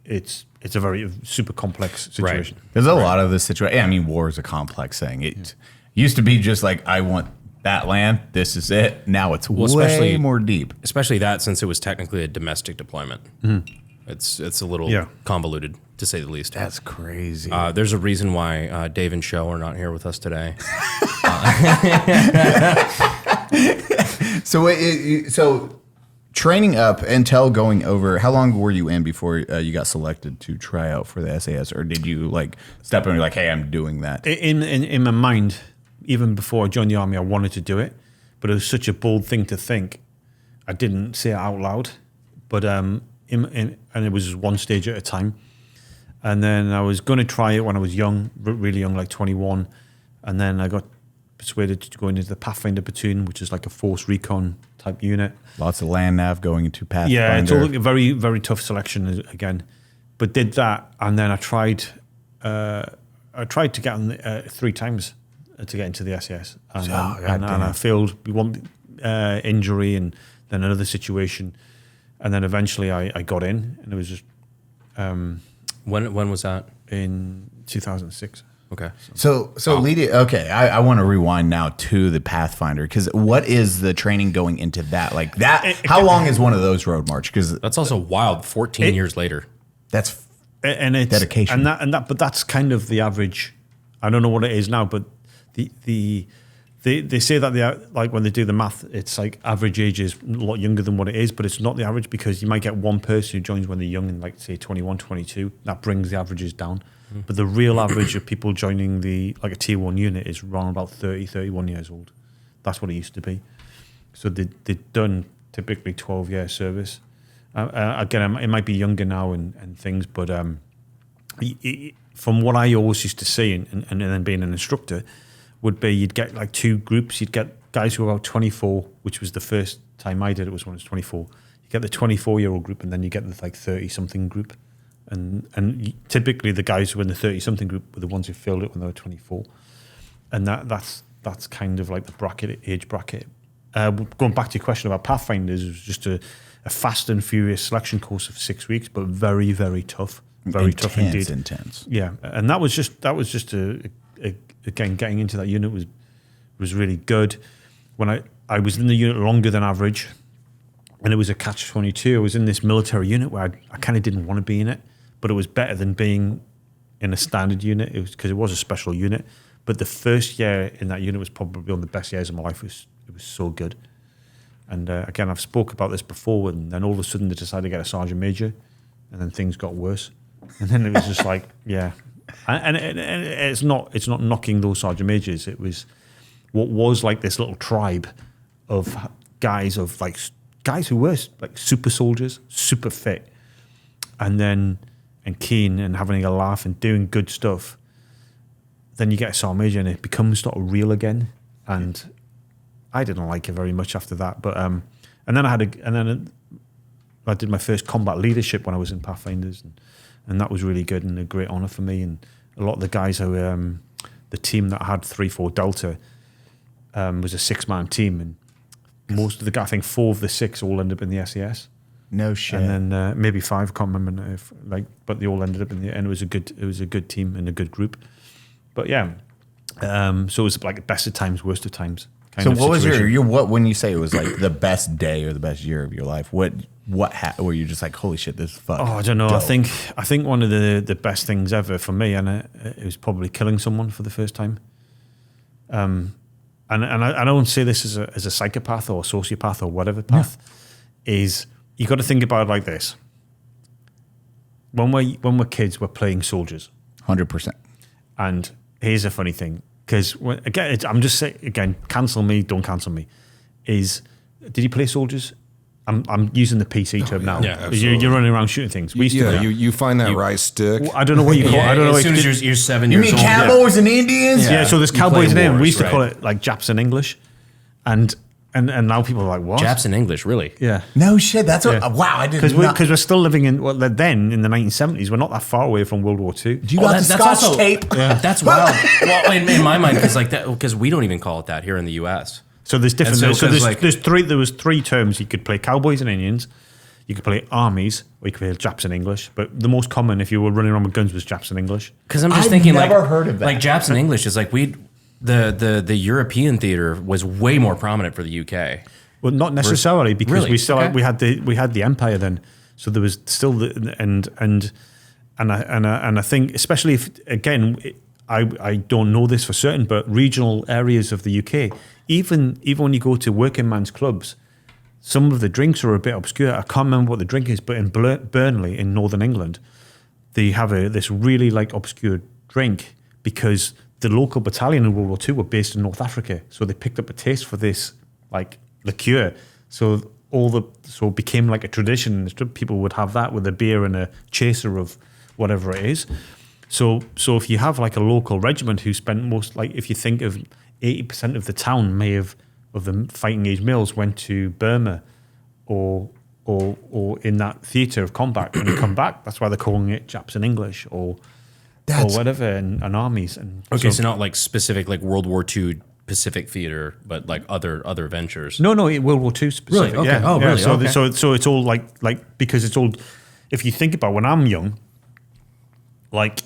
it's a very super complex situation. Right. There's a lot of this situation. I mean, war is a complex thing. It used to be just like, I want that land. This is it. Now it's way more deep. Especially that, since it was technically a domestic deployment. It's a little convoluted, to say the least. That's crazy. There's a reason why Dave and Show are not here with us today. So training up until going over, how long were you in before you got selected to try out for the SAS? Or did you like step in and be like, hey, I'm doing that? In my mind, even before I joined the army, I wanted to do it, but it was such a bold thing to think. I didn't say it out loud, but and it was one stage at a time. And then I was going to try it when I was young, really young, like 21. And then I got persuaded to go into the Pathfinder platoon, which is like a force recon type unit. Lots of land nav going into Pathfinder. Yeah, it's all a very, very tough selection again. But did that, and then I tried to get on 3 times to get into the SAS. And I failed. One injury and then another situation. And then eventually I got in, and it was just... When was that? In 2006. Okay. So I want to rewind now to the Pathfinder, because what is the training going into that? Like that, how long is one of those road march? Because that's also wild. 14 years later. That's and it's dedication. But that's kind of the average. I don't know what it is now, but they say that like when they do the math, it's like average age is a lot younger than what it is, but it's not the average, because you might get one person who joins when they're young and like say 21, 22. That brings the averages down. But the real average of people joining like a tier 1 unit is around about 30, 31 years old. That's what it used to be. So they've done typically 12-year service. Again, it might be younger now and things, but from what I always used to see, and then being an instructor, would be you'd get like 2 groups. You'd get guys who were about 24, which was the first time I did it, was when I was 24. You get the 24-year-old group, and then you get the like 30-something group. And typically the guys who were in the 30-something group were the ones who filled it when they were 24. And that's kind of like the age bracket. Going back to your question about Pathfinders, it was just a fast and furious selection course of 6 weeks, but very, very tough. Very tough indeed. Intense. Yeah, and that was just again, getting into that unit was really good. When I was in the unit longer than average, and it was a catch-22. I was in this military unit where I kind of didn't want to be in it, but it was better than being in a standard unit. It was because it was a special unit. But the first year in that unit was probably one of the best years of my life. It was so good. And again, I've spoke about this before, and then all of a sudden they decided to get a sergeant major, and then things got worse. And then it was just like, yeah. And it's not knocking those sergeant majors. It was what was like this little tribe of guys who were like super soldiers, super fit, and keen and having a laugh and doing good stuff. Then you get a sergeant major and it becomes sort of real again. And I didn't like it very much after that. But and then I did my first combat leadership when I was in Pathfinders, and that was really good and a great honor for me. And a lot of the guys who the team that had 3-4 Delta was a 6-man team, and most of the guys, I think 4 of the 6 all ended up in the SAS. No shit. And then maybe 5, can't remember but they all ended up in the, and it was a good team and a good group. But yeah, so it was like best of times, worst of times. So what was your when you say it was like the best day or the best year of your life? What were you just like, holy shit, this is fucking I don't know. dope. I think one of the best things ever for me, and it was probably killing someone for the first time. And I don't say this as a psychopath or a sociopath or whatever path, is you got to think about it like this. When we're kids, we're playing soldiers. 100%. And here's a funny thing, because again, I'm just saying again, cancel me, don't cancel me. Did you play soldiers? I'm using the PC term now. Yeah, you're running around shooting things. We used to do that. you find that right stick. I don't know what you call it. I don't know. As soon as you're 7 You years mean old. cowboys and Indians? Yeah, so there's You cowboys play in it. We wars, used to call right. it like Japs in English, and now people are like, what? Japs in English, really? Yeah. No shit. That's what. Yeah. Wow, I didn't. Because we're still living in then in the 1970s. We're not that far away from World War II. Do you got the Scotch tape? That's wild. Well, in my mind, because we don't even call it that here in the U.S. So there's different. And So, so there's three. There was three terms. You could play cowboys and Indians. You could play armies, or you could play Japs and English. But the most common, if you were running around with guns, was Japs and English. Because I'm just I've thinking, never like, heard of that. like Japs and English is like the European theater was way more prominent for the UK. Well, not necessarily, because Really? we still Okay. we had the empire then, so there was still the and I think, especially if, again, I don't know this for certain, but regional areas of the UK, even when you go to working man's clubs, some of the drinks are a bit obscure. I can't remember what the drink is, but in Burnley in Northern England, they have this really like obscure drink because the local battalion in World War II were based in North Africa, so they picked up a taste for this like liqueur. So it became like a tradition. People would have that with a beer and a chaser of whatever it is. So if you have like a local regiment who spent most, like if you think of 80% of the town of the fighting age males went to Burma or in that theatre of combat. When they come back, that's why they're calling it Japs in English or whatever, and armies. And Okay, so not like specific like World War II Pacific theater, but like other ventures. No, World War II specific. Really? Okay. Yeah. Oh, yeah. really? So, Okay. so it's all like because it's all. If you think about when I'm young, like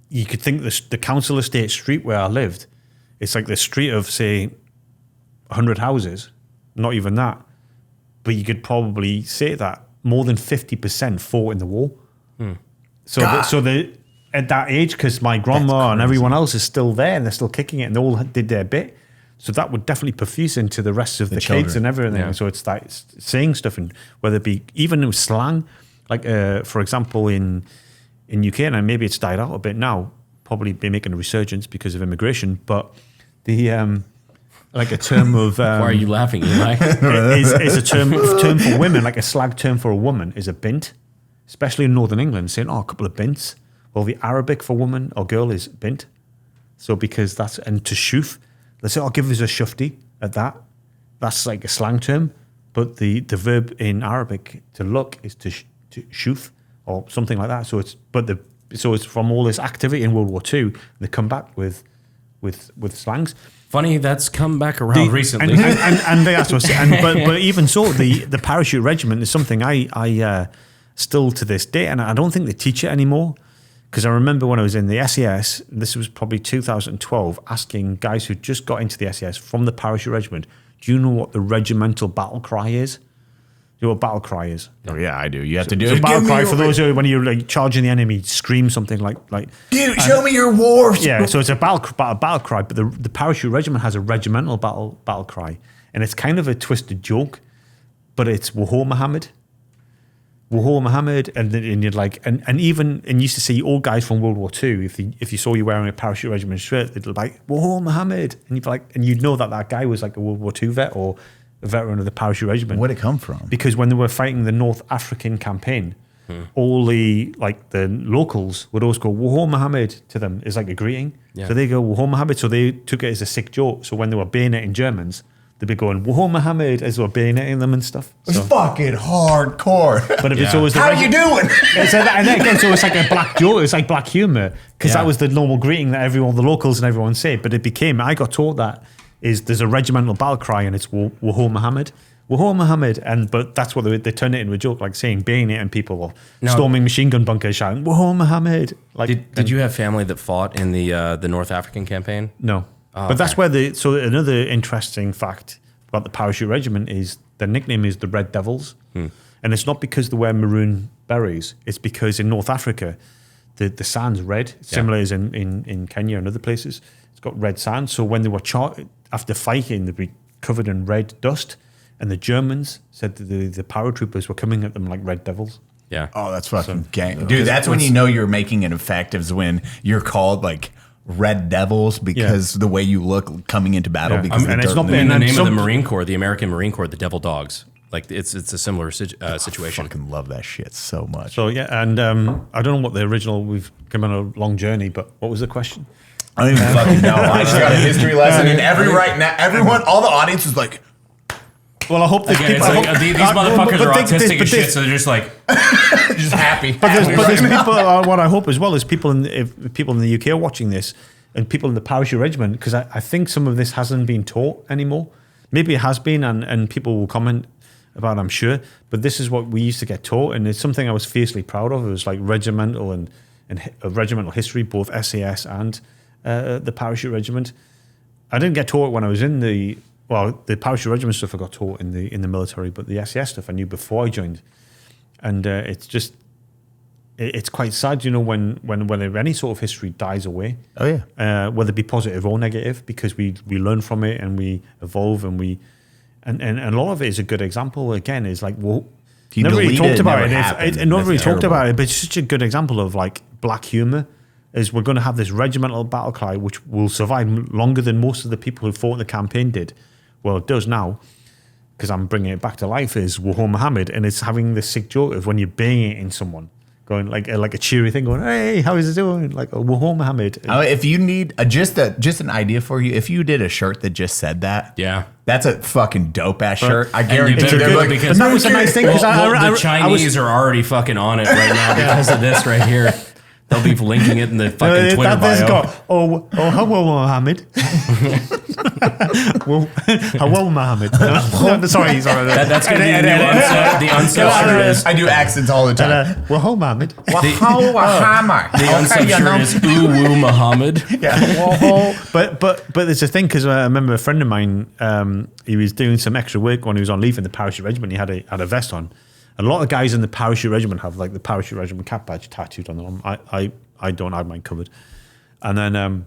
you could think the council estate street where I lived, it's like the street of say 100 houses, not even that, but you could probably say that more than 50% fought in the war. So at that age, because my grandma and everyone else is still there and they're still kicking it and they all did their bit. So that would definitely perfuse into the rest of the kids and everything. Yeah. So it's like saying stuff, and whether it be even with slang, like for example in UK, and maybe it's died out a bit now, probably be making a resurgence because of immigration, but the like a term of Why are you laughing, Eli? is a term for women, like a slag term for a woman is a bint, especially in Northern England, saying, a couple of bints. Well, the Arabic for woman or girl is bint. So because that's, and to shoof, they say, give us a shufti at that. That's like a slang term. But the verb in Arabic to look is to shoof or something like that. So it's from all this activity in World War II, they come back with slangs. Funny, that's come back around recently. And they asked us, but even so, the parachute regiment is something I still to this day, and I don't think they teach it anymore. Because I remember when I was in the SAS, this was probably 2012, asking guys who just got into the SAS from the parachute regiment, do you know what the regimental battle cry is? Do you know what battle cry is? Oh yeah, I do. You have to do So it. battle cry for those who, when you're like charging the enemy, scream something like Dude, show me your war. yeah. So it's a battle cry, but the parachute regiment has a regimental battle cry, and it's kind of a twisted joke, but it's Wahor Muhammad. Wahor Muhammad, and you'd like, and even, and used to see all guys from World War II, if you saw you wearing a parachute regiment shirt, they'd be like, Wahor Muhammad, and you'd be like, and you'd know that guy was like a World War II vet or a veteran of the parachute regiment. Where'd it come from? Because when they were fighting the North African campaign, all the locals would always go Wahor Muhammad to them as like a greeting. Yeah. So they go Wahor Muhammad. So they took it as a sick joke. So when they were bayoneting Germans, they'd be going Wahor Muhammad as they were bayoneting them and stuff. It's So, fucking hardcore. but if it's always the How you doing? and then again, so it's like a black joke. It's like black humor because Yeah. that was the normal greeting that the locals and everyone said. But it became, I got taught that there's a regimental battle cry and it's Wahor Muhammad. Wahor Muhammad, but that's what they turned it into a joke, like saying bayoneting people or storming machine gun bunkers, shouting Wahor Muhammad. Like, Did you have family that fought in the North African campaign? No, but that's where so another interesting fact about the parachute regiment is their nickname is the Red Devils, and it's not because they wear maroon berets. It's because in North Africa, the sand's red, similar as in Kenya and other places. It's got red sand. So when they were after fighting, they'd be covered in red dust. And the Germans said that the paratroopers were coming at them like red devils. Yeah. Oh, that's fucking gang. Dude, that's when you know you're making an effect is when you're called like Red Devils because the way you look coming into battle. Yeah. Because And it's not In the name of some- the Marine Corps, the American Marine Corps, the Devil Dogs. Like it's a similar situation. I fucking love that shit so much. So yeah, and I don't know what the original. We've come on a long journey, but what was the question? I don't even fucking know. I just got a history lesson, and everyone, all the audience is like, Well, I hope that Again, it's like, these motherfuckers are autistic and shit, so they're just like just happy. But there's people. What I hope as well is people in the UK are watching this. and people in the parachute regiment, because I think some of this hasn't been taught anymore. Maybe it has been, and people will comment about it, I'm sure. But this is what we used to get taught, and it's something I was fiercely proud of. It was like regimental and regimental history, both SAS and the parachute regiment. I didn't get taught when I was in the parachute regiment stuff I got taught in the military, but the SAS stuff I knew before I joined. And it's quite sad, when any sort of history dies away. Oh yeah. Whether it be positive or negative, because we learn from it and we evolve and a lot of it is a good example. Again, is like, well, never really talked about it. Not really talked about it, but it's such a good example of like black humor. Is we're going to have this regimental battle cry which will survive longer than most of the people who fought in the campaign did. Well, it does now, because I'm bringing it back to life, is Wahoo Muhammad, and it's having this sick joke of when you're banging it in someone, going like a cheery thing, going, hey, how is it doing? Like Wahoo Muhammad. If you need just an idea for you, if you did a shirt that just said that, Yeah. that's a fucking dope ass shirt. I guarantee better they're do it like, because that was a nice thing, because the Chinese are already fucking on it right now because of this right here. They'll be linking it in the fucking Twitter bio. Hello, Mohammed. Hello, Mohammed. Sorry. That's going to be the unsub shirt is. I do accents all the time. Well, Mohammed. The unsub shirt is Ooh Woo Muhammad. But there's a thing, because I remember a friend of mine, he was doing some extra work when he was on leave in the parachute regiment. He had a vest on. A lot of guys in the parachute regiment have like the parachute regiment cap badge tattooed on them. I don't have mine covered. And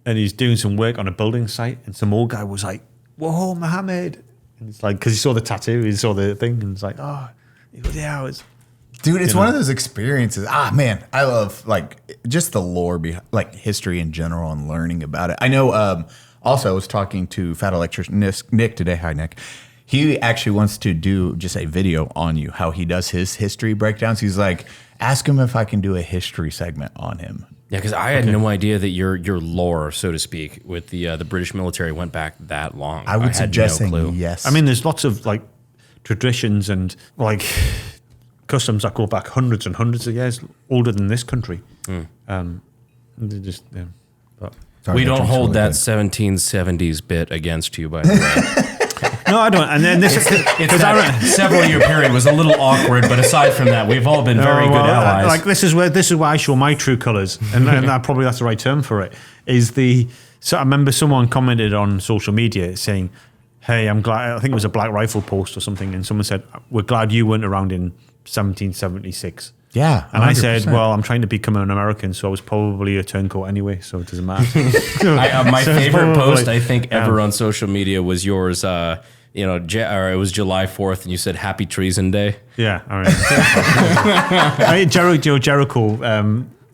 he's doing some work on a building site, and some old guy was like, "Whoa, Mohammed!" And it's like, because he saw the tattoo, he saw the thing, and it's like, "Oh, he goes, yeah, it's." Dude, it's one of those experiences. Man, I love like just the lore behind like history in general and learning about it. I know. Also, I was talking to Fat Electrician Nick today. Hi, Nick. He actually wants to do just a video on you, how he does his history breakdowns. He's like, ask him if I can do a history segment on him. Yeah, because I had no idea that your lore, so to speak, with the British military went back that long. I would suggest no clue. saying yes. I mean, there's lots of like traditions and like customs that go back hundreds and hundreds of years, older than this country. They just, yeah. But Sorry, we don't hold really that 1770s bit against you, by the way. no, I don't. And then this is It's that several year period was a little awkward, but aside from that, we've all been very good allies. Like this is where I show my true colours, and that's the right term for it. So I remember someone commented on social media saying, "Hey, I'm glad." I think it was a Black Rifle post or something, and someone said, "We're glad you weren't around in 1776." Yeah, and 100%. I said, "Well, I'm trying to become an American, so I was probably a turncoat anyway, so it doesn't matter." My favorite post I think ever on social media was yours. Or it was July 4th, and you said Happy Treason Day. Yeah, all right. Jericho,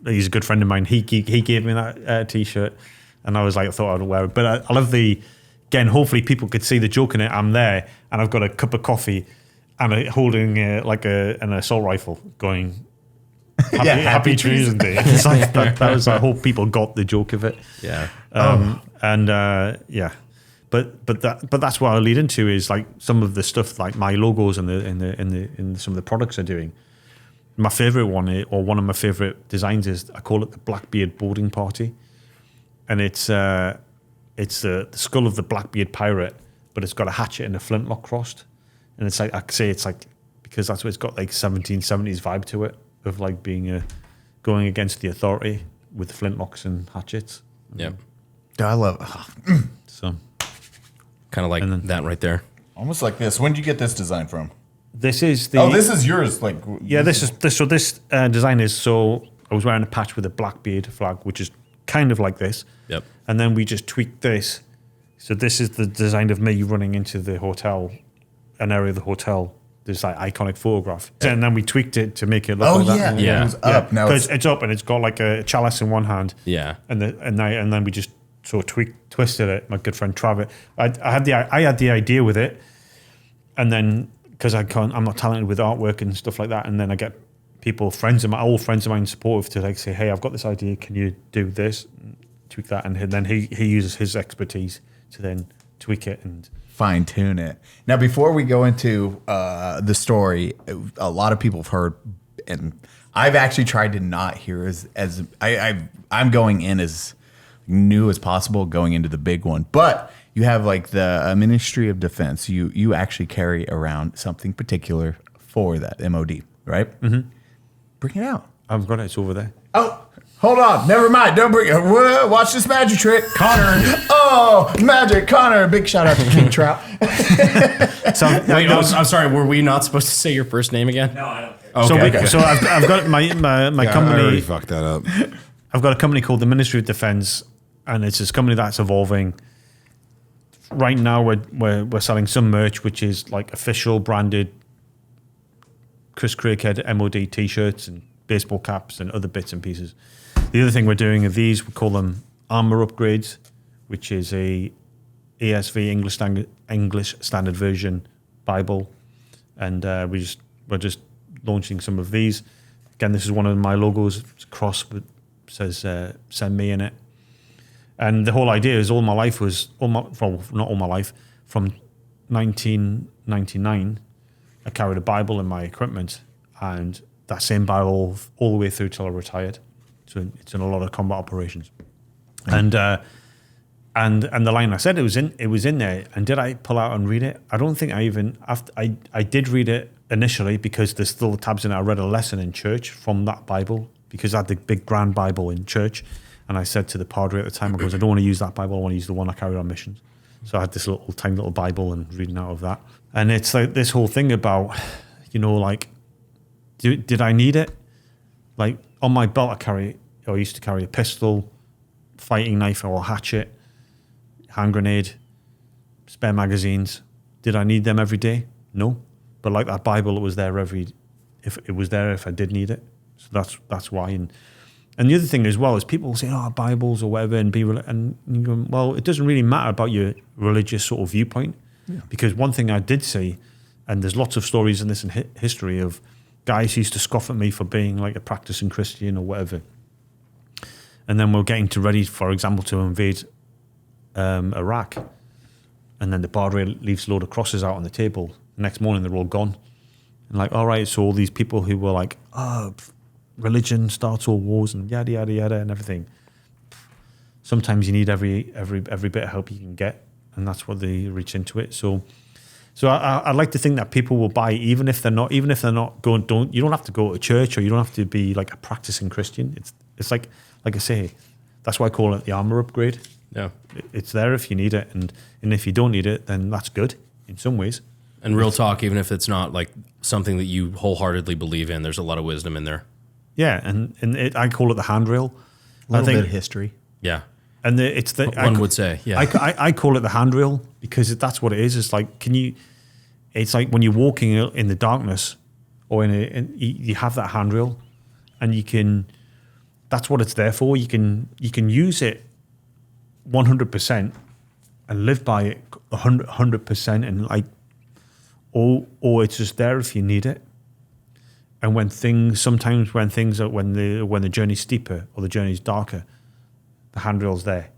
he's a good friend of mine. He gave me that T-shirt, and I thought I'd wear it. But I love again, hopefully people could see the joke in it. I'm there, and I've got a cup of coffee, and holding an assault rifle, going, Happy Treason Day. It's like that was. I hope people got the joke of it. Yeah. But that's what I lead into is like some of the stuff, like my logos and in some of the products they're doing. My favorite one, or one of my favorite designs, is I call it the Blackbeard Boarding Party, and it's the skull of the Blackbeard pirate, but it's got a hatchet and a flintlock crossed, and it's like, I say it's like, because that's what it's got, like 1770s vibe to it, of like being going against the authority with flintlocks and hatchets. Yeah. I love it. So kind of like that right there. Almost like this. When did you get this design from? This is this is yours. Like, yeah, this design is, so I was wearing a patch with a Blackbeard flag, which is kind of like this. Yep. And then we just tweaked this. So this is the design of me running into the hotel, an area of the hotel. This like iconic photograph, and then we tweaked it to make it look like that. Yeah. It was up. Now it's up, and it's got like a chalice in one hand. Yeah. And then we just sort of twisted it. My good friend Travis, I had the idea with it, and then because I'm not talented with artwork and stuff like that, and then I get old friends of mine supportive to like say, hey, I've got this idea, can you do this, tweak that, and then he uses his expertise to then tweak it and fine tune it. Now, before we go into the story, a lot of people have heard and I've actually tried to not hear I'm going in as new as possible going into the big one. But you have like the Ministry of Defense. You actually carry around something particular for that MOD, right? Mm-hmm. Bring it out. I've got it. It's over there. Oh, hold on. Never mind. Don't bring it. Watch this magic trick. Connor. Oh, magic. Connor. Big shout out to King Trout. Wait, I'm sorry. Were we not supposed to say your first name again? No, I don't care. Okay. So I've got my company. I already fucked that up. I've got a company called the Ministry of Defense, and it's this company that's evolving. Right now, we're selling some merch, which is like official branded Chris Craighead MOD T-shirts and baseball caps and other bits and pieces. The other thing we're doing are these. We call them armor upgrades, which is a ESV English Standard Version Bible, and we're just launching some of these. Again, this is one of my logos. It's a cross that says "Send Me" in it. And the whole idea is, not all my life, from 1999, I carried a Bible in my equipment, and that same Bible all the way through till I retired. So it's in a lot of combat operations. And the line I said it was in there. And did I pull out and read it? I don't think I did read it initially because there's still tabs in it. I read a lesson in church from that Bible because I had the big grand Bible in church. And I said to the padre at the time, I don't want to use that Bible. I want to use the one I carried on missions. So I had this tiny little Bible and reading out of that. And it's like this whole thing about, like, did I need it? Like on my belt, I used to carry a pistol, fighting knife or hatchet, hand grenade, spare magazines. Did I need them every day? No. But like that Bible, it was there if I did need it. So that's why. And the other thing as well is people say, Bibles or whatever, and you go, well, it doesn't really matter about your religious sort of viewpoint. Yeah. Because one thing I did see, and there's lots of stories in this in history of guys who used to scoff at me for being like a practicing Christian or whatever. And then we're getting ready, for example, to invade Iraq. And then the padre leaves a load of crosses out on the table. The next morning, they're all gone. And like, all right, so all these people who were like, religion starts all wars and yada, yada, yada and everything. Sometimes you need every bit of help you can get. And that's what they reach into it. So I like to think that people will buy, even if they're not going. You don't have to go to church, or you don't have to be like a practicing Christian. It's like I say, that's why I call it the armor upgrade. Yeah, it's there if you need it, and if you don't need it, then that's good in some ways. And real talk, even if it's not like something that you wholeheartedly believe in, there's a lot of wisdom in there. Yeah, and I call it the handrail. A little bit of history. Yeah. And it's the one would say, yeah. I call it the handrail because that's what it is. It's like it's like when you're walking in the darkness, or you have that handrail, and you can. That's what it's there for. You can use it 100% and live by it 100%, and like, or it's just there if you need it. And when the journey's steeper or the journey's darker, the handrail's there.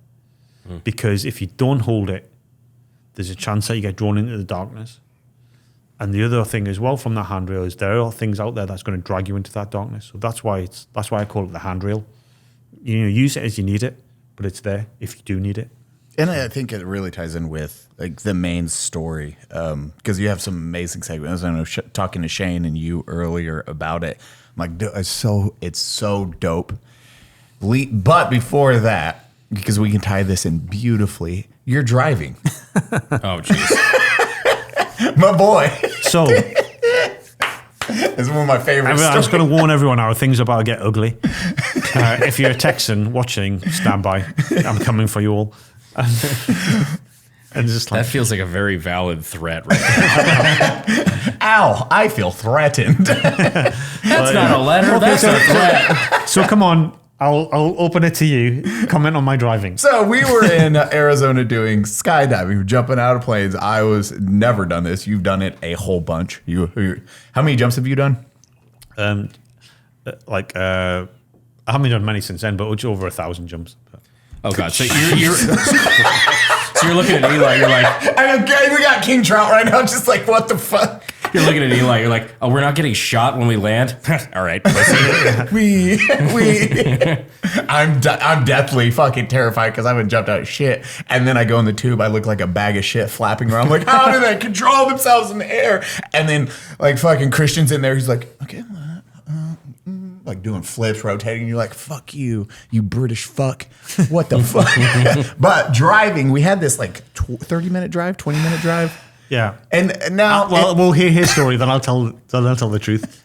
Because if you don't hold it, there's a chance that you get drawn into the darkness. And the other thing as well from the handrail is there are things out there that's going to drag you into that darkness. So that's why I call it the handrail. Use it as you need it, but it's there if you do need it. And I think it really ties in with like the main story, because you have some amazing segments. I know talking to Shane and you earlier about it. I'm like, it's so dope. But before that, because we can tie this in beautifully, you're driving. Oh, jeez. My boy. So it's one of my favorite stories. I'm just going to warn everyone how things are about to get ugly. If you're a Texan watching, stand by. I'm coming for you all. And just like, that feels like a very valid threat right now. Ow, I feel threatened. That's not a letter, that's a threat. So come on, I'll open it to you. Comment on my driving. So we were in Arizona doing skydiving, jumping out of planes. I was never done this. You've done it a whole bunch. How many jumps have you done? I haven't done many since then, but it's over 1,000 jumps. Oh God! So you're so you're looking at Eli. You're like, we got King Trout right now. Just like, what the fuck? You're looking at Eli. You're like, oh, we're not getting shot when we land. All right, pussy. I'm deathly fucking terrified because I haven't jumped out of shit. And then I go in the tube. I look like a bag of shit flapping around. I'm like, how do they control themselves in the air? And then like fucking Christian's in there. He's like, okay. Like doing flips, rotating. You're like, fuck you, you British fuck. What the fuck? But driving, we had this like 30-minute drive, 20-minute drive. Yeah. And now, we'll hear his story. Then I'll tell the truth.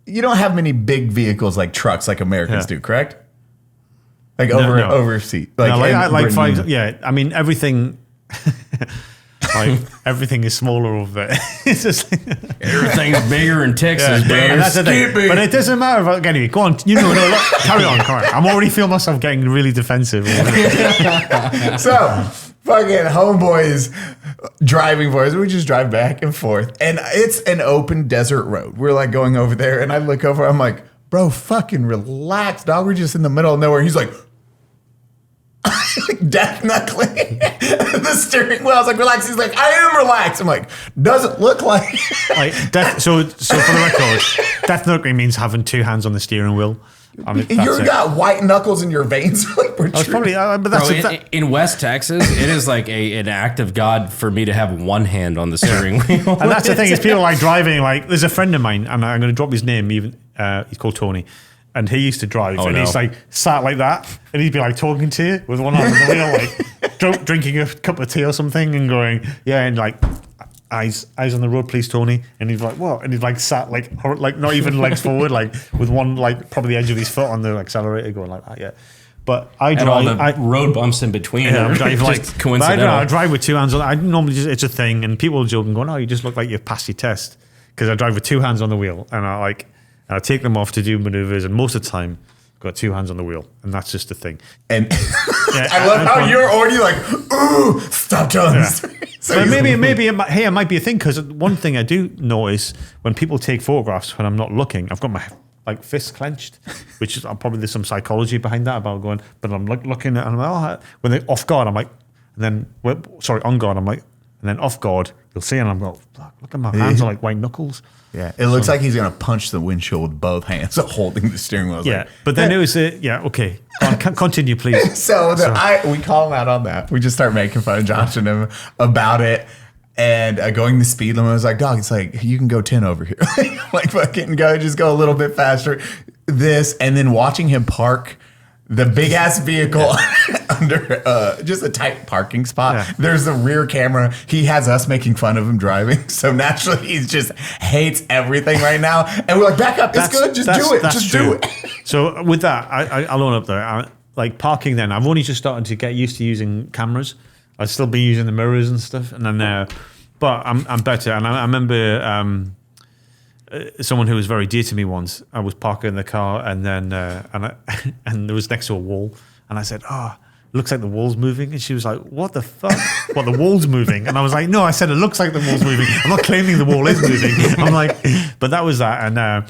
You don't have many big vehicles like trucks like Americans do, correct? Like overseas. I mean everything. Like everything is smaller over there. It's just everything's bigger in Texas, man. That's the thing. But it doesn't matter. Anyway, go on. Carry on. Come on. I'm already feeling myself getting really defensive. So, fucking homeboys driving for us. We just drive back and forth, and it's an open desert road. We're like going over there, and I look over. I'm like, bro, fucking relax, dog. We're just in the middle of nowhere. He's like. Death knuckling the steering wheel. I was like, relax. He's like, I am relaxed. I'm like, doesn't look like. So for the record, death knuckling means having two hands on the steering wheel. I mean, you've got white knuckles in your veins. Like probably, but that's in West Texas. It is like an act of God for me to have one hand on the steering wheel. And that's the thing is, people like driving. Like, there's a friend of mine, and I'm going to drop his name. Even he's called Tony. And he used to drive, he's like sat like that, and he'd be like talking to you with one hand on the wheel, like drinking a cup of tea or something, and going, yeah, and like eyes on the road, please, Tony. And he's like, what? And he's like sat like not even legs forward, like with one like probably the edge of his foot on the accelerator, going like that, yeah. But I drive all the road bumps in between. Yeah, I drive like coincidental. I drive with two hands on. I normally just it's a thing, and people joke and going, oh, you just look like you've passed your test because I drive with two hands on the wheel, and I take them off to do maneuvers, and most of the time, I've got two hands on the wheel, and that's just the thing. And I love how you're already like, ooh, stop telling this story. So but maybe it might be a thing, because one thing I do notice when people take photographs when I'm not looking, I've got my like fists clenched, which is probably there's some psychology behind that about going, but I'm looking at, and I'm like, oh, when they're off guard, I'm like, and then on guard, I'm like, and then off guard, you'll see, and I'm like, look at my hands are like white knuckles. Yeah, it looks like he's gonna punch the windshield with both hands, holding the steering wheel. Yeah, but then it was okay. Continue, please. So we call him out on that. We just start making fun of Josh and him about it, and going the speed limit. I was like, dog, it's like you can go 10 over here, like fucking just go a little bit faster. And then watching him park the big ass vehicle under just a tight parking spot. Yeah. There's the rear camera. He has us making fun of him driving. So naturally, he just hates everything right now. And we're like, back up. It's good. Just do it. Just do it. So with that, I'll own up there. Like parking then, I've only just started to get used to using cameras. I've still been using the mirrors and stuff. And then, but I'm better. And I remember someone who was very dear to me once. I was parking in the car, and then and there was next to a wall, and I said, "Oh, it looks like the wall's moving." And she was like, "What the fuck? What, the wall's moving?" And I was like, "No, I said it looks like the wall's moving. I'm not claiming the wall is moving." I'm like, but that was that, and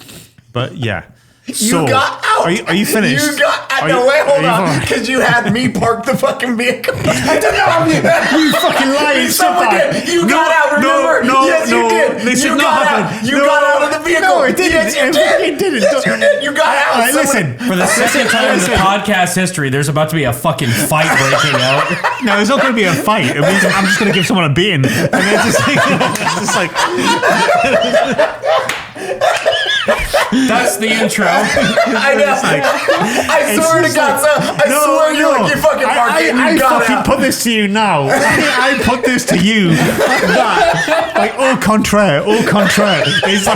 but yeah. You got out. Are you finished? You got out. No, wait, hold on. Because you had me park the fucking vehicle. I don't know. You fucking lying. Someone did. You got out, remember? Yes, you did. You got out. You got out of the vehicle. No, it didn't. Yes, you did. It didn't. Yes, you did. You got out. All right, listen. For the second time in the podcast history, there's about to be a fucking fight breaking out. No, it's not going to be a fight. It means I'm just going to give someone a beating. And it's just like... That's the intro. I know. I swear to God, I swear you're like, you fucking parked it. I fucking put this to you now. I put this to you. Like, au contraire. It's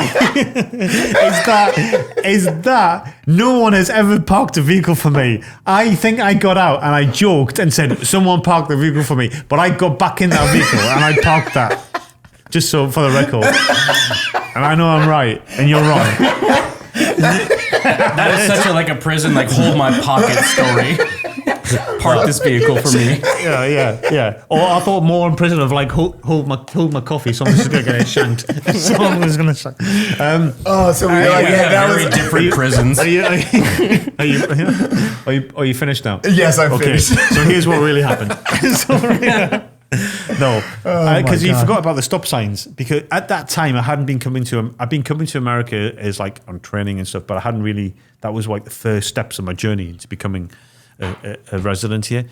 like, is that no one has ever parked a vehicle for me. I think I got out and I joked and said, someone parked the vehicle for me. But I got back in that vehicle and I parked that. Just so for the record. And I know I'm right, and you're wrong. That is such a prison, hold my pocket story. Park this vehicle for me. Yeah. Or I thought more in prison of hold my coffee. Someone's just gonna get it shanked. Someone was gonna shank. So we that was different prisons. Are you finished now? Yes, I'm finished. So here's what really happened. No, because you forgot about the stop signs. Because at that time, I'd been coming to America as like on training and stuff, but I hadn't really. That was like the first steps of my journey into becoming a resident here.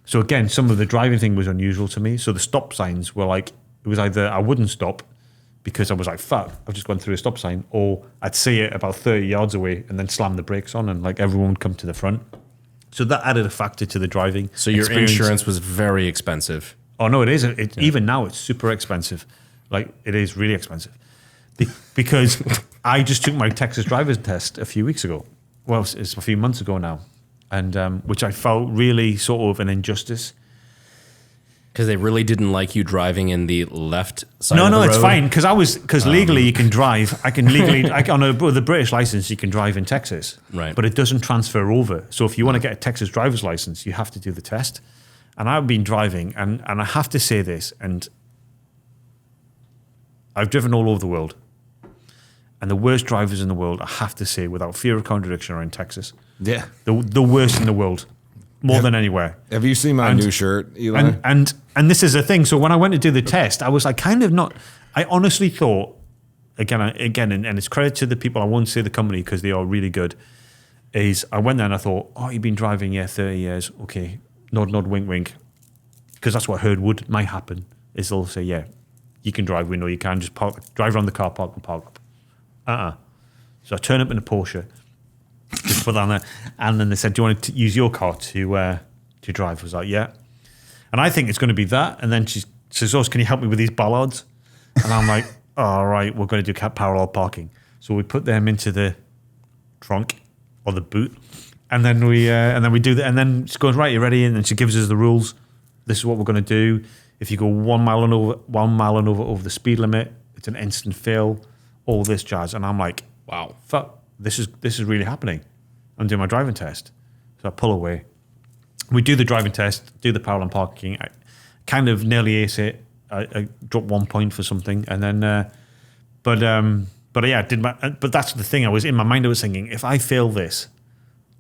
So again, some of the driving thing was unusual to me. So the stop signs were like, it was either I wouldn't stop because I was like, fuck, I've just gone through a stop sign, or I'd see it about 30 yards away and then slam the brakes on and like everyone would come to the front. So that added a factor to the driving. So your experience. insurance was very expensive. Oh no, it is. Even now, it's super expensive. Like it is really expensive because I just took my Texas driver's test a few weeks ago. Well, it's a few months ago now, and which I felt really sort of an injustice. Because they really didn't like you driving in the left side of the road? No, it's fine. Because legally you can drive. I can legally, with a British license, you can drive in Texas. Right. But it doesn't transfer over. So if you want to get a Texas driver's license, you have to do the test. And I've been driving, and I have to say this, and I've driven all over the world. And the worst drivers in the world, I have to say, without fear of contradiction, are in Texas. Yeah. The worst in the world. More than anywhere. Have you seen my new shirt, Eli? And this is the thing. So when I went to do the test, I was like kind of not. I honestly thought, again, and it's credit to the people. I won't say the company because they are really good. Is I went there and I thought, oh, you've been driving 30 years. Okay, nod, wink, wink. Because that's what I heard might happen. Is they'll say, yeah, you can drive. We know you can. Just drive around the car park and park up. So I turn up in a Porsche. Just put that on there. And then they said, do you want to use your car to drive? I was like, yeah. And I think it's going to be that. And then she says, oh, can you help me with these bollards? And I'm like, oh, all right, we're going to do parallel parking. So we put them into the trunk or the boot. And then we do that. And then she goes, right, you ready? And then she gives us the rules. This is what we're going to do. If you go 1 mile and over the speed limit, it's an instant fail, all this jazz. And I'm like, wow, fuck. This is really happening. I'm doing my driving test. So I pull away. We do the driving test, do the parallel parking. I kind of nearly ace it. I dropped 1 point for something. And then, but yeah, but that's the thing. In my mind, I was thinking, if I fail this,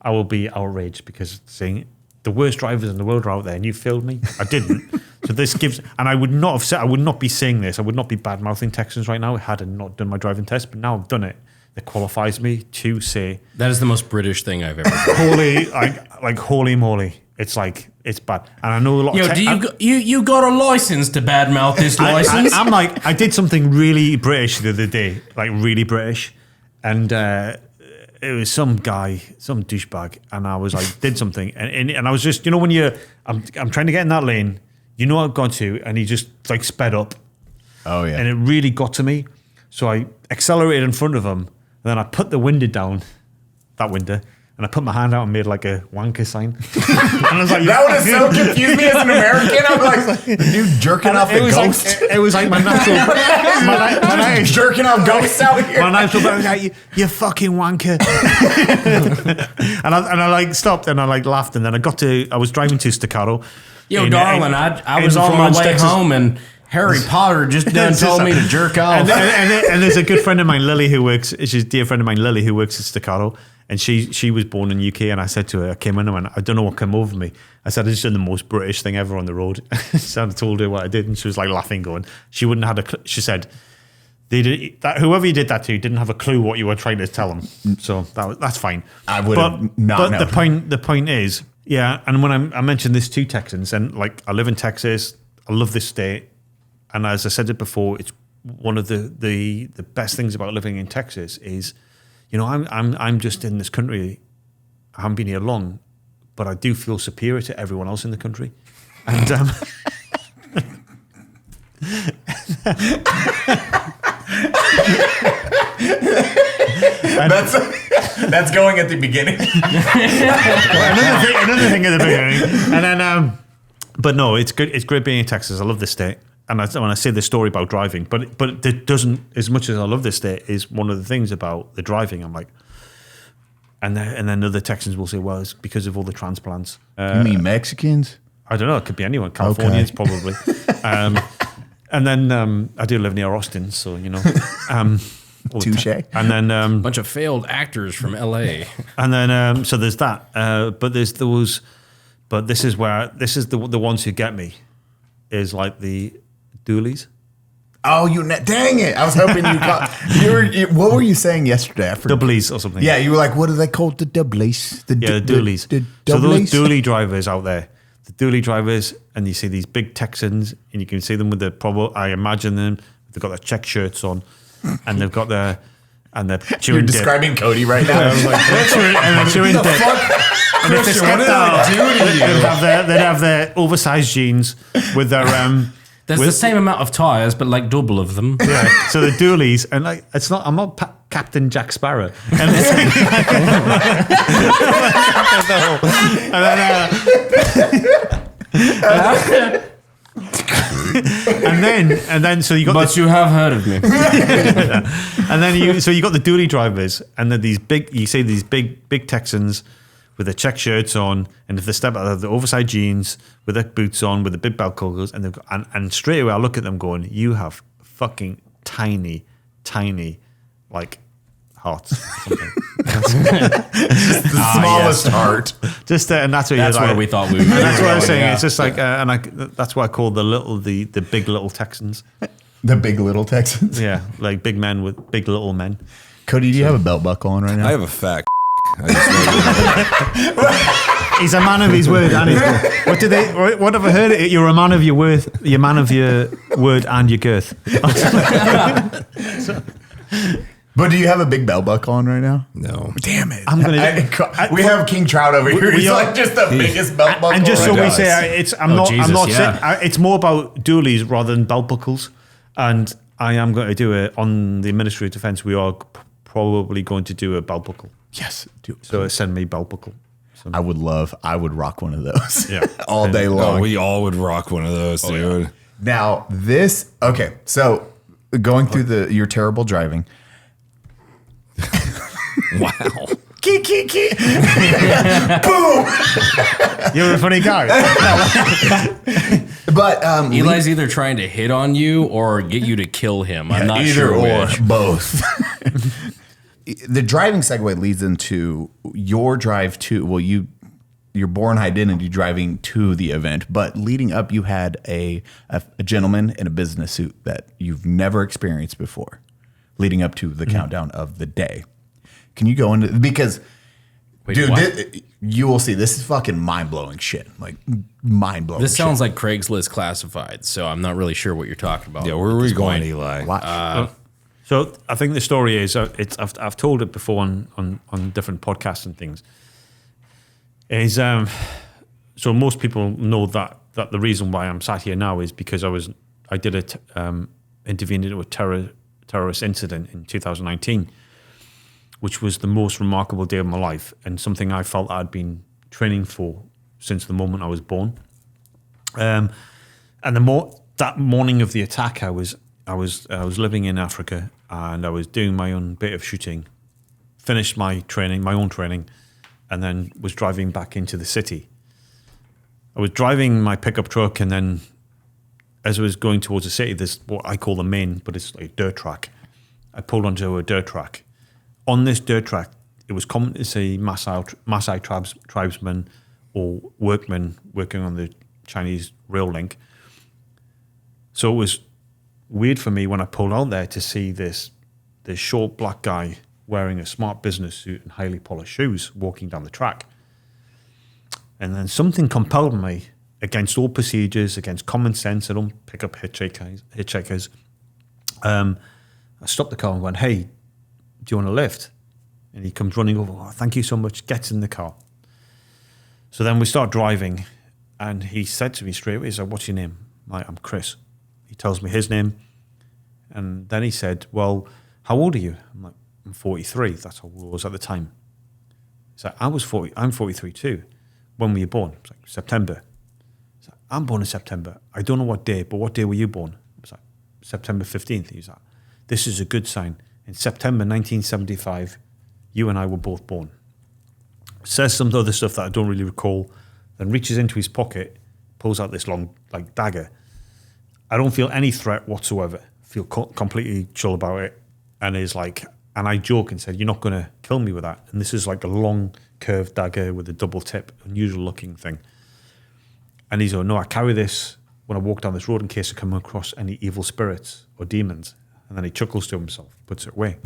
I will be outraged because saying the worst drivers in the world are out there and you failed me. I didn't. So this gives, and I would not be saying this. I would not be bad mouthing Texans right now had I not done my driving test, but now I've done it. That qualifies me to say that is the most British thing I've ever heard. Holy moly, it's like it's bad. And I know a lot. You got a license to badmouth this license? I'm like, I did something really British the other day, like really British, and it was some guy, some douchebag, and I was like, did something, and I was just, when I'm trying to get in that lane, I've gone to, and he just like sped up. Oh yeah, and it really got to me, so I accelerated in front of him. And then I put the window down, and I put my hand out and made like a wanker sign. And I was like, that would have so confused me as an American. I'm like, the dude jerking off the ghost. It was like my natural, jerking off ghosts out here. My natural, like, you fucking wanker. and I like stopped and I like laughed, and then I was driving to Staccato. Yo, darling, I was on my way home and Harry Potter just done told me to jerk off. And there's a good friend of mine, Lily, she's a dear friend of mine, Lily, who works at Staccato. And she was born in the UK. And I said to her, I came in and went, I don't know what came over me. I said, I just done the most British thing ever on the road. So I told her what I did. And she was like laughing, going, she wouldn't have she said, whoever you did that to didn't have a clue what you were trying to tell them. So that's fine. I would have not known. But the point is, yeah. And when I mentioned this to Texans, and like I live in Texas, I love this state. And as I said it before, it's one of the best things about living in Texas is, I'm just in this country. I haven't been here long, but I do feel superior to everyone else in the country. And that's going at the beginning. another thing at the beginning, and then but no, it's good. It's great being in Texas. I love this state. And when I say the story about driving, but it doesn't, as much as I love this state, is one of the things about the driving. I'm like, and then other Texans will say, well, it's because of all the transplants. You mean Mexicans? I don't know. It could be anyone. Californians, probably. And then I do live near Austin, so Touche. And then a bunch of failed actors from LA. And then so there's that. But this is the ones who get me. is like the dualies. Oh, dang it! I was hoping what were you saying yesterday? I forgot. Doublies or something. Yeah, you were like, what are they called? The doublies. The dualies. So those dually drivers out there, the dually drivers, and you see these big Texans, and you can see them with I imagine them, they've got their check shirts on, and they've got their, and they're chewing You're describing dip. Cody right now. And they're chewing dip. And if they stepped out, they'd have their oversized jeans with their There's the same amount of tires, but like double of them. Yeah. So the dualies, and like I'm not Captain Jack Sparrow. And then so you got. But you have heard of me. And then you got the dually drivers, and then these big Texans with their check shirts on, and if they step out of the oversized jeans with their boots on, with the big belt buckles, and they've got, and straight away I look at them going, you have fucking tiny, like hearts. Or something. The smallest heart. Just and that's what That's you're where like. we thought we were. That's what I was saying. Yeah. It's just like, that's what I call the big little Texans. The big little Texans. Yeah, like big men with big little men. Cody, do you have a belt buckle on right now? I have a fat. I He's a man of his word, and what have I heard? You're a man of your word. You're a man of your word and your girth. But do you have a big belt buckle on right now? No. Damn it! I'm gonna. We have King Trout over here. He's like just the biggest belt buckle. And just so right we now. say, I'm not saying it's more about dualies rather than belt buckles. And I am going to do it on the Ministry of Defence. We are probably going to do a belt buckle. Yes, do. So send me belt buckle. I would rock one of those. Yeah. All day long. Oh, we all would rock one of those, dude. Yeah. Now so going through your terrible driving. Wow. Key. Boom. You're a funny guy. But Eli's either trying to hit on you or get you to kill him. I'm not either sure or which. both. The driving segue leads into your drive to your Born Identity driving to the event, but leading up, you had a gentleman in a business suit that you've never experienced before, leading up to the countdown of the day. Can you go into because, dude, you will see this is fucking mind blowing shit, like mind blowing. This sounds like Craigslist classified, so I'm not really sure what you're talking about. Yeah, where are we going, Eli? So I think the story is I've told it before on different podcasts and things. Is so most people know that the reason why I'm sat here now is because I did intervened into a terrorist incident in 2019, which was the most remarkable day of my life and something I felt I'd been training for since the moment I was born. And that morning of the attack, I was living in Africa and I was doing my own bit of shooting, finished my own training, and then was driving back into the city. I was driving my pickup truck, and then as I was going towards the city, there's what I call the main, but it's like a dirt track. I pulled onto a dirt track. On this dirt track, it was common to see Maasai tribesmen or workmen working on the Chinese rail link. So it was weird for me when I pulled out there to see this short black guy wearing a smart business suit and highly polished shoes walking down the track. And then something compelled me, against all procedures, against common sense, I don't pick up hitchhikers. I stopped the car and went, "Hey, do you want a lift?" And he comes running over, "Oh, thank you so much," gets in the car. So then we start driving, and he said to me straight away, he said, "What's your name?" I'm like, "I'm Chris." He tells me his name, and then he said, "Well, how old are you?" I'm like, "I'm 43. That's how old I was at the time. He's like, I'm 43 too. When were you born? I was like, September. He's like, I'm born in September. I don't know what day, but what day were you born? I was like, September 15th. He's like, this is a good sign. In September 1975, you and I were both born. Says some other stuff that I don't really recall, then reaches into his pocket, pulls out this long dagger. I don't feel any threat whatsoever. Feel completely chill about it. And I joke and said, "You're not going to kill me with that." And this is like a long curved dagger with a double tip, unusual looking thing. And he's like, "No, I carry this when I walk down this road in case I come across any evil spirits or demons. And then he chuckles to himself, puts it away.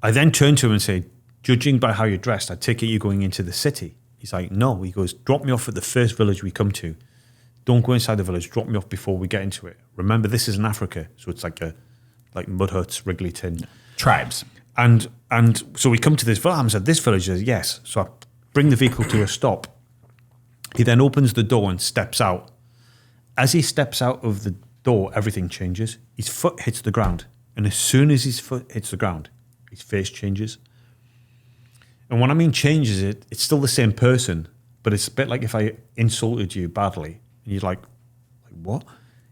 I then turn to him and say, judging by how you're dressed, I take it you're going into the city. He's like, no. He goes, drop me off at the first village we come to. Don't go inside the village. Drop me off before we get into it. Remember, this is in Africa, so it's like mud huts, Wrigley tin. Tribes. And so we come to this village. I said, this village is yes. So I bring the vehicle to a stop. He then opens the door and steps out. As he steps out of the door, everything changes. His foot hits the ground. And as soon as his foot hits the ground, his face changes. And when I mean changes, it's still the same person, but it's a bit like if I insulted you badly and you're like what?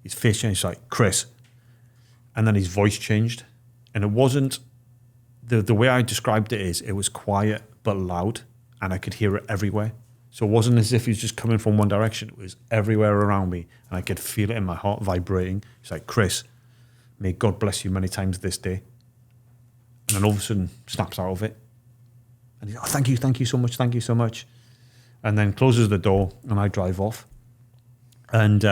His face changed, like, Chris. And then his voice changed. And it wasn't, the way I described it is, it was quiet but loud, and I could hear it everywhere. So it wasn't as if he was just coming from one direction. It was everywhere around me, and I could feel it in my heart vibrating. It's like, Chris, may God bless you many times this day. And then all of a sudden, snaps out of it. And he's like, oh, thank you so much. And then closes the door, and I drive off. And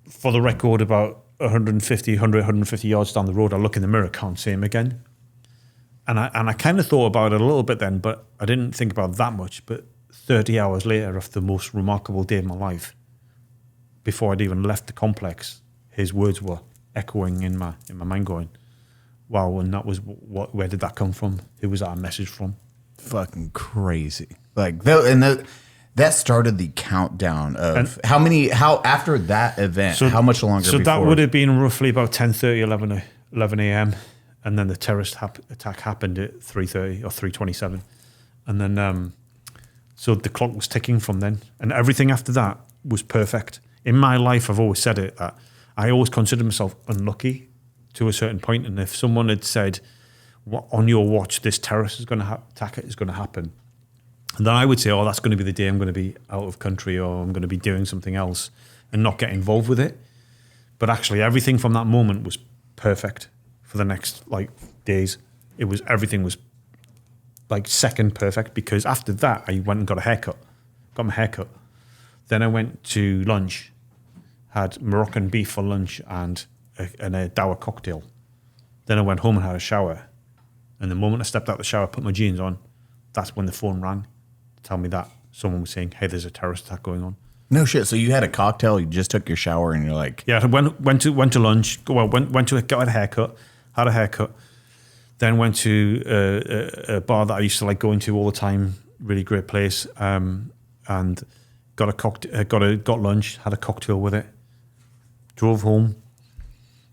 for the record, about 150 yards down the road, I look in the mirror, can't see him again. And I kind of thought about it a little bit then, but I didn't think about that much. But 30 hours later, after the most remarkable day of my life, before I'd even left the complex, his words were echoing in my mind, going, wow, and that was where did that come from? Who was that a message from? Fucking crazy. Like, that started the countdown of how after that event, how much longer so before? That would have been roughly about 10:30, 11 a.m. And then the terrorist attack happened at 3:30 or 3:27. And then, so the clock was ticking from then. And everything after that was perfect. In my life, I've always said it, that I always considered myself unlucky to a certain point. And if someone had said, on your watch, this terrorist is going to attack, it is going to happen, and then I would say, oh, that's going to be the day I'm going to be out of country, or I'm going to be doing something else and not get involved with it. But actually, everything from that moment was perfect for the next days. Everything was like second perfect, because after that, I went and got my haircut. Then I went to lunch, had Moroccan beef for lunch and a Dawa cocktail. Then I went home and had a shower. And the moment I stepped out of the shower, put my jeans on, that's when the phone rang to tell me that someone was saying, hey, there's a terrorist attack going on. No shit. So you had a cocktail, you just took your shower, and you're like... Yeah, I went to lunch, went to got a haircut, had a haircut, then went to a bar that I used to like going to all the time, really great place, and got a cocktail, got lunch, had a cocktail with it, drove home,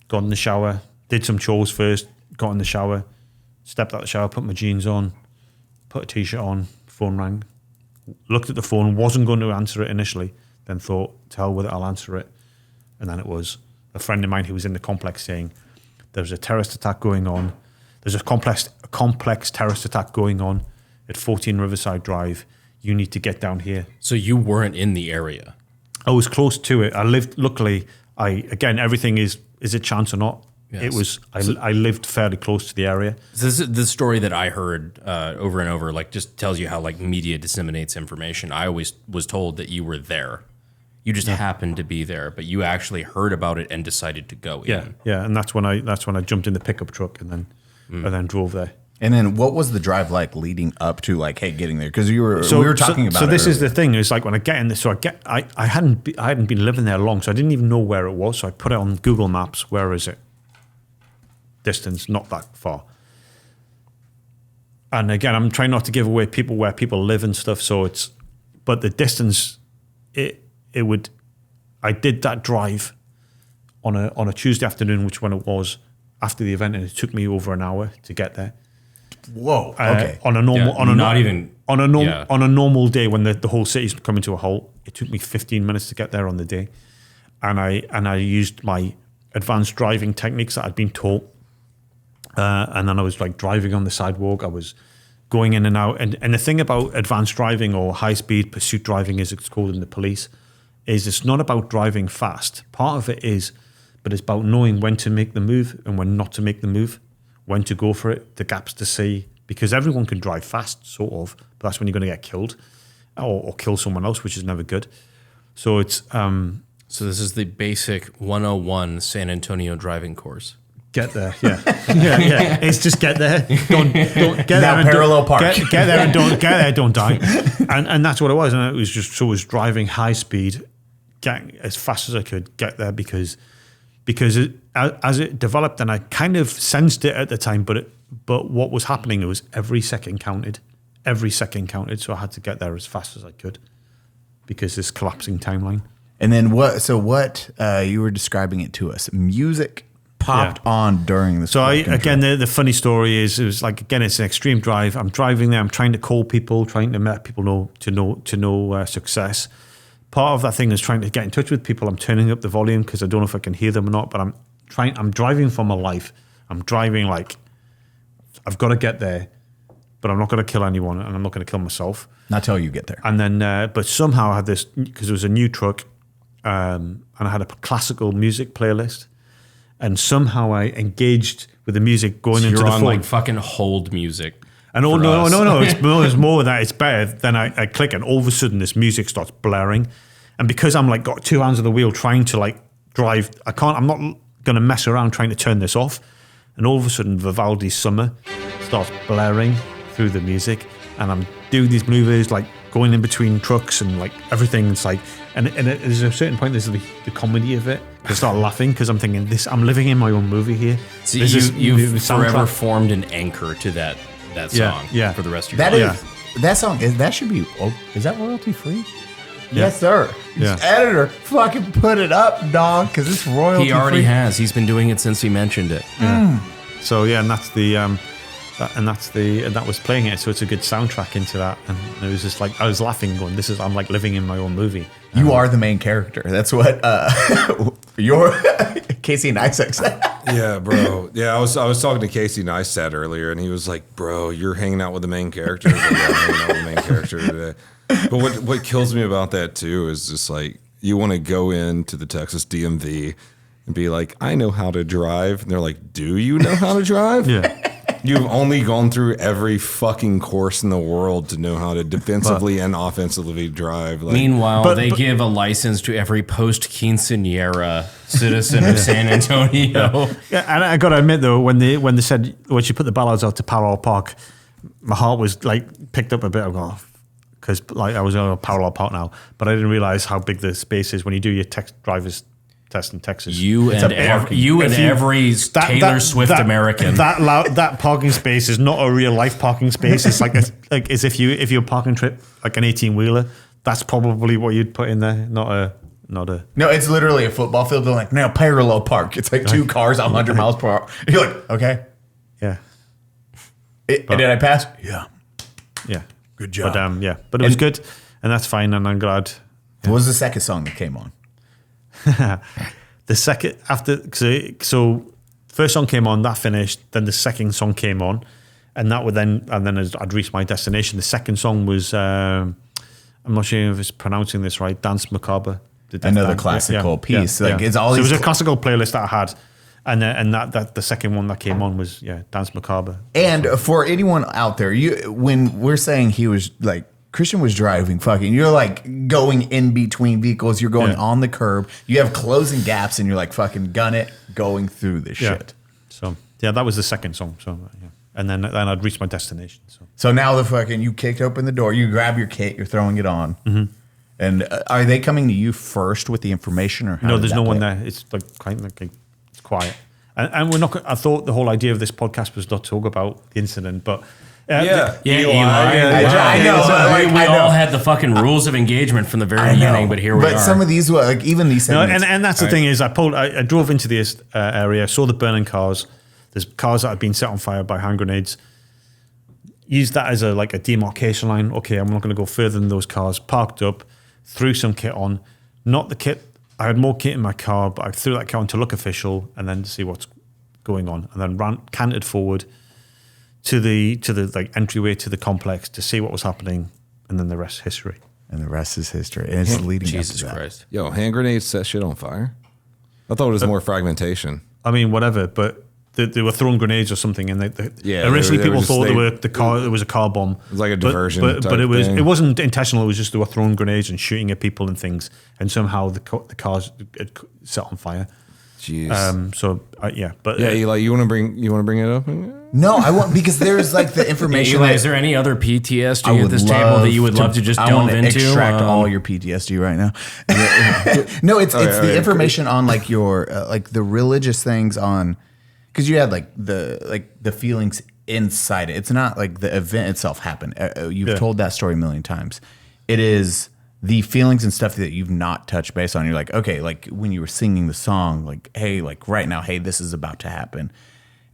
got in the shower, did some chores first, got in the shower, stepped out of the shower, put my jeans on, put a t-shirt on, phone rang, looked at the phone, wasn't going to answer it initially, then thought, to hell with it, I'll answer it. And then it was a friend of mine who was in the complex saying, there's a terrorist attack going on. There's a complex terrorist attack going on at 14 Riverside Drive. You need to get down here. So you weren't in the area? I was close to it. I lived, luckily, everything is it chance or not? Yes. It was, I lived fairly close to the area. This is the story that I heard over and over, just tells you how media disseminates information. I always was told that you were there. You just happened to be there, but you actually heard about it and decided to go in. Yeah, and that's when I jumped in the pickup truck and then drove there. And then what was the drive like leading up to hey, getting there? Because we were talking about it. So this is the thing. It's like when I get in this, I hadn't been living there long, so I didn't even know where it was. So I put it on Google Maps. Where is it? Distance, not that far. And again, I'm trying not to give away where people live and stuff. So but the distance, I did that drive on a Tuesday afternoon, which when it was after the event, and it took me over an hour to get there. Whoa. Okay. On a normal day when the whole city's coming to a halt, it took me 15 minutes to get there on the day, and I used my advanced driving techniques that I'd been taught, and then I was driving on the sidewalk. I was going in and out, and the thing about advanced driving or high speed pursuit driving, as it's called in the police, is it's not about driving fast. Part of it is, but it's about knowing when to make the move and when not to make the move, when to go for it, the gaps to see, because everyone can drive fast, sort of, but that's when you're going to get killed or kill someone else, which is never good. So it's So this is the basic 101 San Antonio driving course. get there, yeah. yeah. It's just get there. Don't get there. Now and parallel don't, park. Get there and don't die. And that's what it was. And it was just so I was driving high speed, getting as fast as I could get there because as it developed, and I kind of sensed it at the time, but what was happening was every second counted. So I had to get there as fast as I could because this collapsing timeline. And then what you were describing it to us. Music popped on during the So the funny story is it was like, again, it's an extreme drive. I'm driving there. I'm trying to call people, trying to let people know success. Part of that thing is trying to get in touch with people. I'm turning up the volume because I don't know if I can hear them or not, but I'm driving for my life. I'm driving like I've got to get there, but I'm not going to kill anyone and I'm not going to kill myself. Not till you get there. And then, but somehow I had this, because it was a new truck, and I had a classical music playlist, and somehow I engaged with the music going into You're the on phone. like fucking hold music. And no, it's more than that. It's better. Then I click, and all of a sudden this music starts blaring, and because I'm like got two hands on the wheel trying to like drive, I'm not going to mess around trying to turn this off, and all of a sudden Vivaldi's Summer starts blaring through the music, and I'm doing these maneuvers like going in between trucks and like everything. It's like, and there's a certain point, there's the comedy of it. I start laughing because I'm thinking, I'm living in my own movie here. So This you've soundtrack. forever formed an anchor to that song for the rest of your That life. is that song that should be. Oh, is that royalty free? Yes, sir. Yeah. Editor, fucking put it up, dog, because it's royalty He already free. has. He's been doing it since he mentioned it. So yeah, and that's the and that was playing it. So it's a good soundtrack into that, and it was just like I was laughing, going, I'm like living in my own movie. You are the main character. That's what your Casey Neistat said. Yeah, bro. Yeah, I was talking to Casey Neistat earlier, and he was like, "Bro, you're hanging out with the main character." I was like, "Yeah, I'm hanging out with the main character today." But what kills me about that too is just like you want to go into the Texas DMV and be like, "I know how to drive," and they're like, "Do you know how to drive?" Yeah. You've only gone through every fucking course in the world to know how to defensively and offensively drive. Like, Meanwhile, they give a license to every post-quinceañera citizen of San Antonio. Yeah, and I got to admit though, when they said when she put the ballards out to parallel park, my heart was like picked up a bit. Because like I was on a parallel park now, but I didn't realize how big the space is when you do your driver's test in Texas. You and every Taylor Swift American. That parking space is not a real life parking space. It's like as if you're parking trip like an 18-wheeler. That's probably what you'd put in there, not a. No, it's literally a football field. They're like, now parallel park. It's like two cars at 100 miles per hour. You're like, okay. Yeah. Did I pass? Yeah. Yeah. Good job. But it was good, and that's fine, and I'm glad. What was the second song that came on? The second so first song came on, that finished, then the second song came on, and then as I'd reached my destination, the second song was I'm not sure if it's pronouncing this right, Dance Macabre. Another classical piece. It's all so it these was a classical playlist that I had, and that the second one that came on was Dance Macabre. And for anyone out there, when we're saying he was like Christian was driving fucking, you're like going in between vehicles, you're going on the curb, you have closing gaps, and you're like fucking gun it, going through this shit. So that was the second song. So and then I'd reached my destination. So now you kicked open the door, you grab your kit, you're throwing it on. Mm-hmm. And are they coming to you first with the information, or how no? There's no one there. It's like kind of like it's quiet, and we're not. I thought the whole idea of this podcast was not to talk about the incident, but Eli. I know. We all had the fucking rules of engagement from the very beginning, but here we are. But some of these, like even these segments. And that's the thing is, I drove into this area, saw the burning cars. There's cars that had been set on fire by hand grenades. Used that as a demarcation line. Okay, I'm not going to go further than those cars. Parked up, threw some kit on. Not the kit. I had more kit in my car, but I threw that kit on to look official and then to see what's going on, and then cantered forward to the entryway to the complex to see what was happening, and then the rest is history. And the rest is history. And it's leading Jesus up to Christ. Yo, hand grenades set shit on fire? I thought it was more fragmentation. I mean, whatever, but they were throwing grenades or something, and Yeah, originally they were people just- thought they- it was a car bomb. It was like a But- diversion but type it thing. wasn't intentional. It was just they were throwing grenades and shooting at people and things, and somehow the cars had set on fire. Jeez. But yeah, Eli, you want to bring it up? No, I want because there's like the information. Eli, that is there any other I PTSD would at this table that you would love to just I want delve to into? extract all your PTSD right now. No, it's the information on like your like the religious things on because you had like the feelings inside it. It's not like the event itself happened. You've told that story a million times. It is the feelings and stuff that you've not touched base on. You're like, okay, like when you were singing the song, like, hey, like right now, hey, this is about to happen.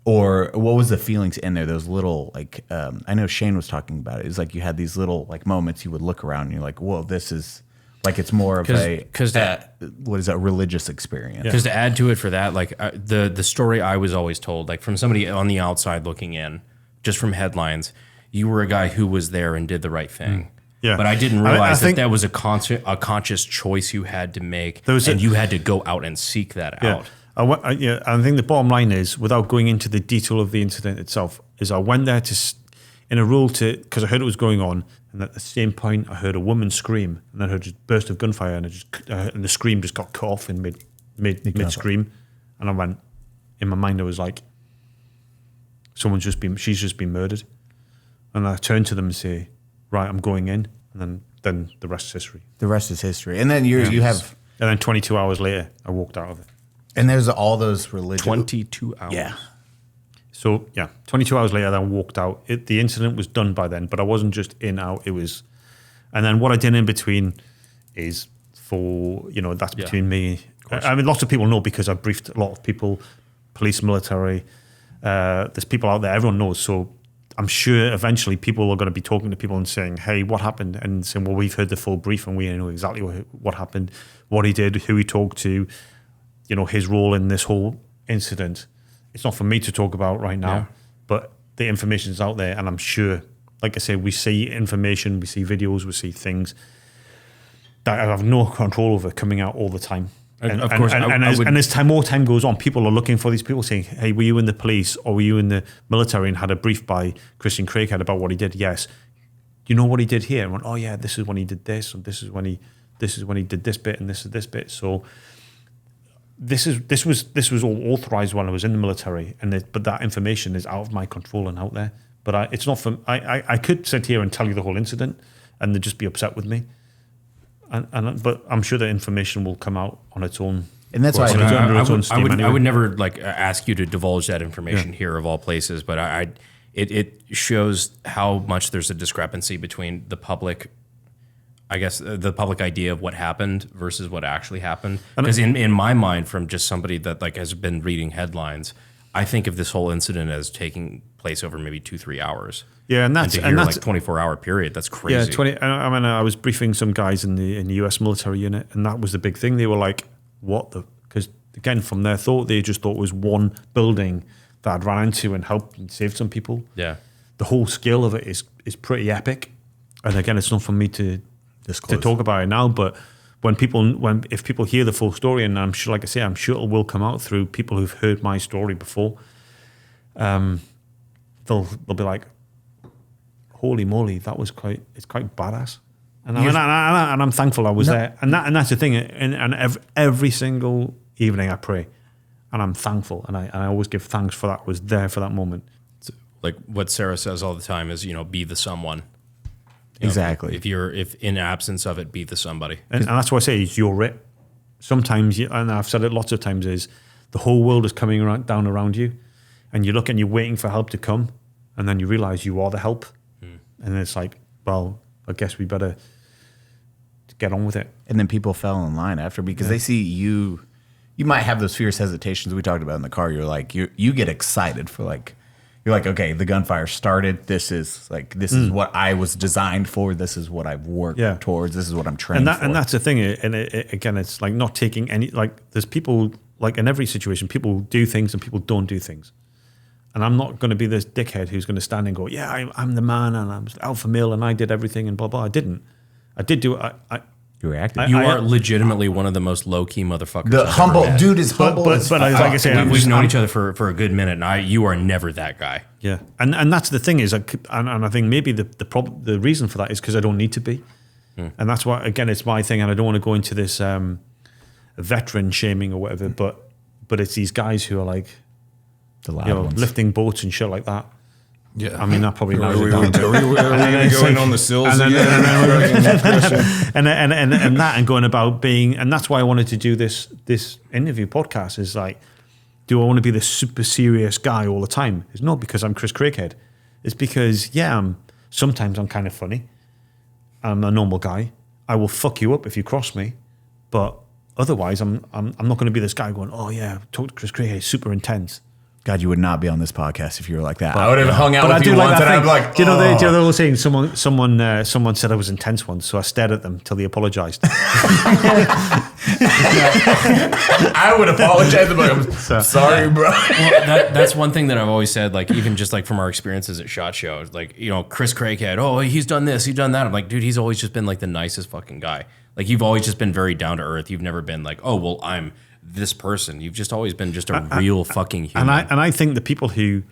Or what was the feelings in there? Those little, like, I know Shane was talking about it. It's like you had these little, like, moments you would look around and you're like, whoa, this is, like, it's more of what is that, religious experience. Because to add to it for that, like the story I was always told, like from somebody on the outside looking in, just from headlines, you were a guy who was there and did the right thing. Yeah. But I didn't realize think that was a conscious choice you had to make, and you had to go out and seek that out. I think the bottom line is, without going into the detail of the incident itself, is I went there in a rule because I heard it was going on, and at the same point I heard a woman scream, and then I heard a burst of gunfire, and and the scream just got cut off in mid scream, and I went, in my mind I was like, she's just been murdered, and I turned to them and say, right, I'm going in, and then the rest is history. The rest is history. And then you have... And then 22 hours later, I walked out of it. And there's all those religious... 22 hours. Yeah. So, 22 hours later, I walked out. The incident was done by then, but I wasn't just in, out. It was... And then what I did in between is that's between me. I mean, lots of people know because I briefed a lot of people, police, military. There's people out there, everyone knows. So I'm sure eventually people are going to be talking to people and saying, hey, what happened? And saying, well, we've heard the full brief and we know exactly what happened, what he did, who he talked to, his role in this whole incident. It's not for me to talk about right now, but the information is out there. And I'm sure, like I say, we see information, we see videos, we see things that I have no control over coming out all the time. And, of course, as more time goes on, people are looking for these people saying, hey, were you in the police or were you in the military and had a brief by Christian Craighead about what he did? Yes. You know what he did here? And went, oh yeah, this is when he did this, and this is when he did this bit, and this is this bit. So this was all authorized when I was in the military, but that information is out of my control and out there. But it's not for I could sit here and tell you the whole incident, and they'd just be upset with me. But I'm sure the information will come out on its own. And that's why I would never like ask you to divulge that information here of all places, but it shows how much there's a discrepancy between the public, I guess, the public idea of what happened versus what actually happened. Because in my mind, from just somebody that like has been reading headlines, I think of this whole incident as taking place over maybe 2-3 hours. Yeah, and that's 24-hour period. That's crazy. Yeah, I was briefing some guys in the US military unit, and that was the big thing. They were like, "What the?" Because again, from their thought, they just thought it was one building that I'd ran into and helped and saved some people. Yeah, the whole scale of it is pretty epic. And again, it's not for me to talk about it now, but if people hear the full story, and I'm sure, like I say, I'm sure it will come out through people who've heard my story before. They'll be like, holy moly, it's quite badass. And I'm thankful I was there. And that's the thing. And every single evening I pray, and I'm thankful, and I always give thanks for that. I was there for that moment. Like what Sarah says all the time is, be the someone. Exactly. If in absence of it, be the somebody. And that's why I say is you're it. Sometimes, and I've said it lots of times, is the whole world is coming down around you, and you look and you're waiting for help to come, and then you realize you are the help. And it's like, well, I guess we better get on with it. And then people fell in line after because they see you. You might have those fierce hesitations we talked about in the car. You're like, you get excited for like, you're like, okay, the gunfire started. This is what I was designed for. This is what I've worked towards. This is what I'm trained for. And that's the thing. And again, it's like not taking any, like there's people, like in every situation, people do things and people don't do things. And I'm not going to be this dickhead who's going to stand and go, yeah, I'm the man and I'm alpha male and I did everything and blah, blah. I didn't. I did do it. You reacted. You are legitimately one of the most low key motherfuckers. The I've humble ever met. dude is humble. but as like I say, fuck. We've known each other for a good minute, and you are never that guy. Yeah, and that's the thing is, and I think maybe the reason for that is because I don't need to be, and that's why again it's my thing, and I don't want to go into this veteran shaming or whatever, but it's these guys who are like, the loud ones. lifting boats and shit like that. Yeah. I mean that probably narrows Are it we down. going to go in on the sills again? and that and going about being, and that's why I wanted to do this interview podcast is like, do I want to be this super serious guy all the time? It's not because I'm Chris Craighead. It's because sometimes I'm kind of funny. I'm a normal guy. I will fuck you up if you cross me, but otherwise I'm not going to be this guy going, oh yeah, talk to Chris Craighead, super intense. God, you would not be on this podcast if you were like that. I would have hung out But with I do you like once, that and I'd thing. be like, do you know the whole saying? Someone said I was intense once, so I stared at them till they apologized. I would apologize. I'm sorry, bro. Well, that's one thing that I've always said, like, even just like from our experiences at SHOT Show, like, Chris Craighead, oh, he's done this, he's done that. I'm like, dude, he's always just been like the nicest fucking guy. Like, you've always just been very down to earth. You've never been like, oh, well, I'm this person. You've just always been just a real fucking human. And I think the people who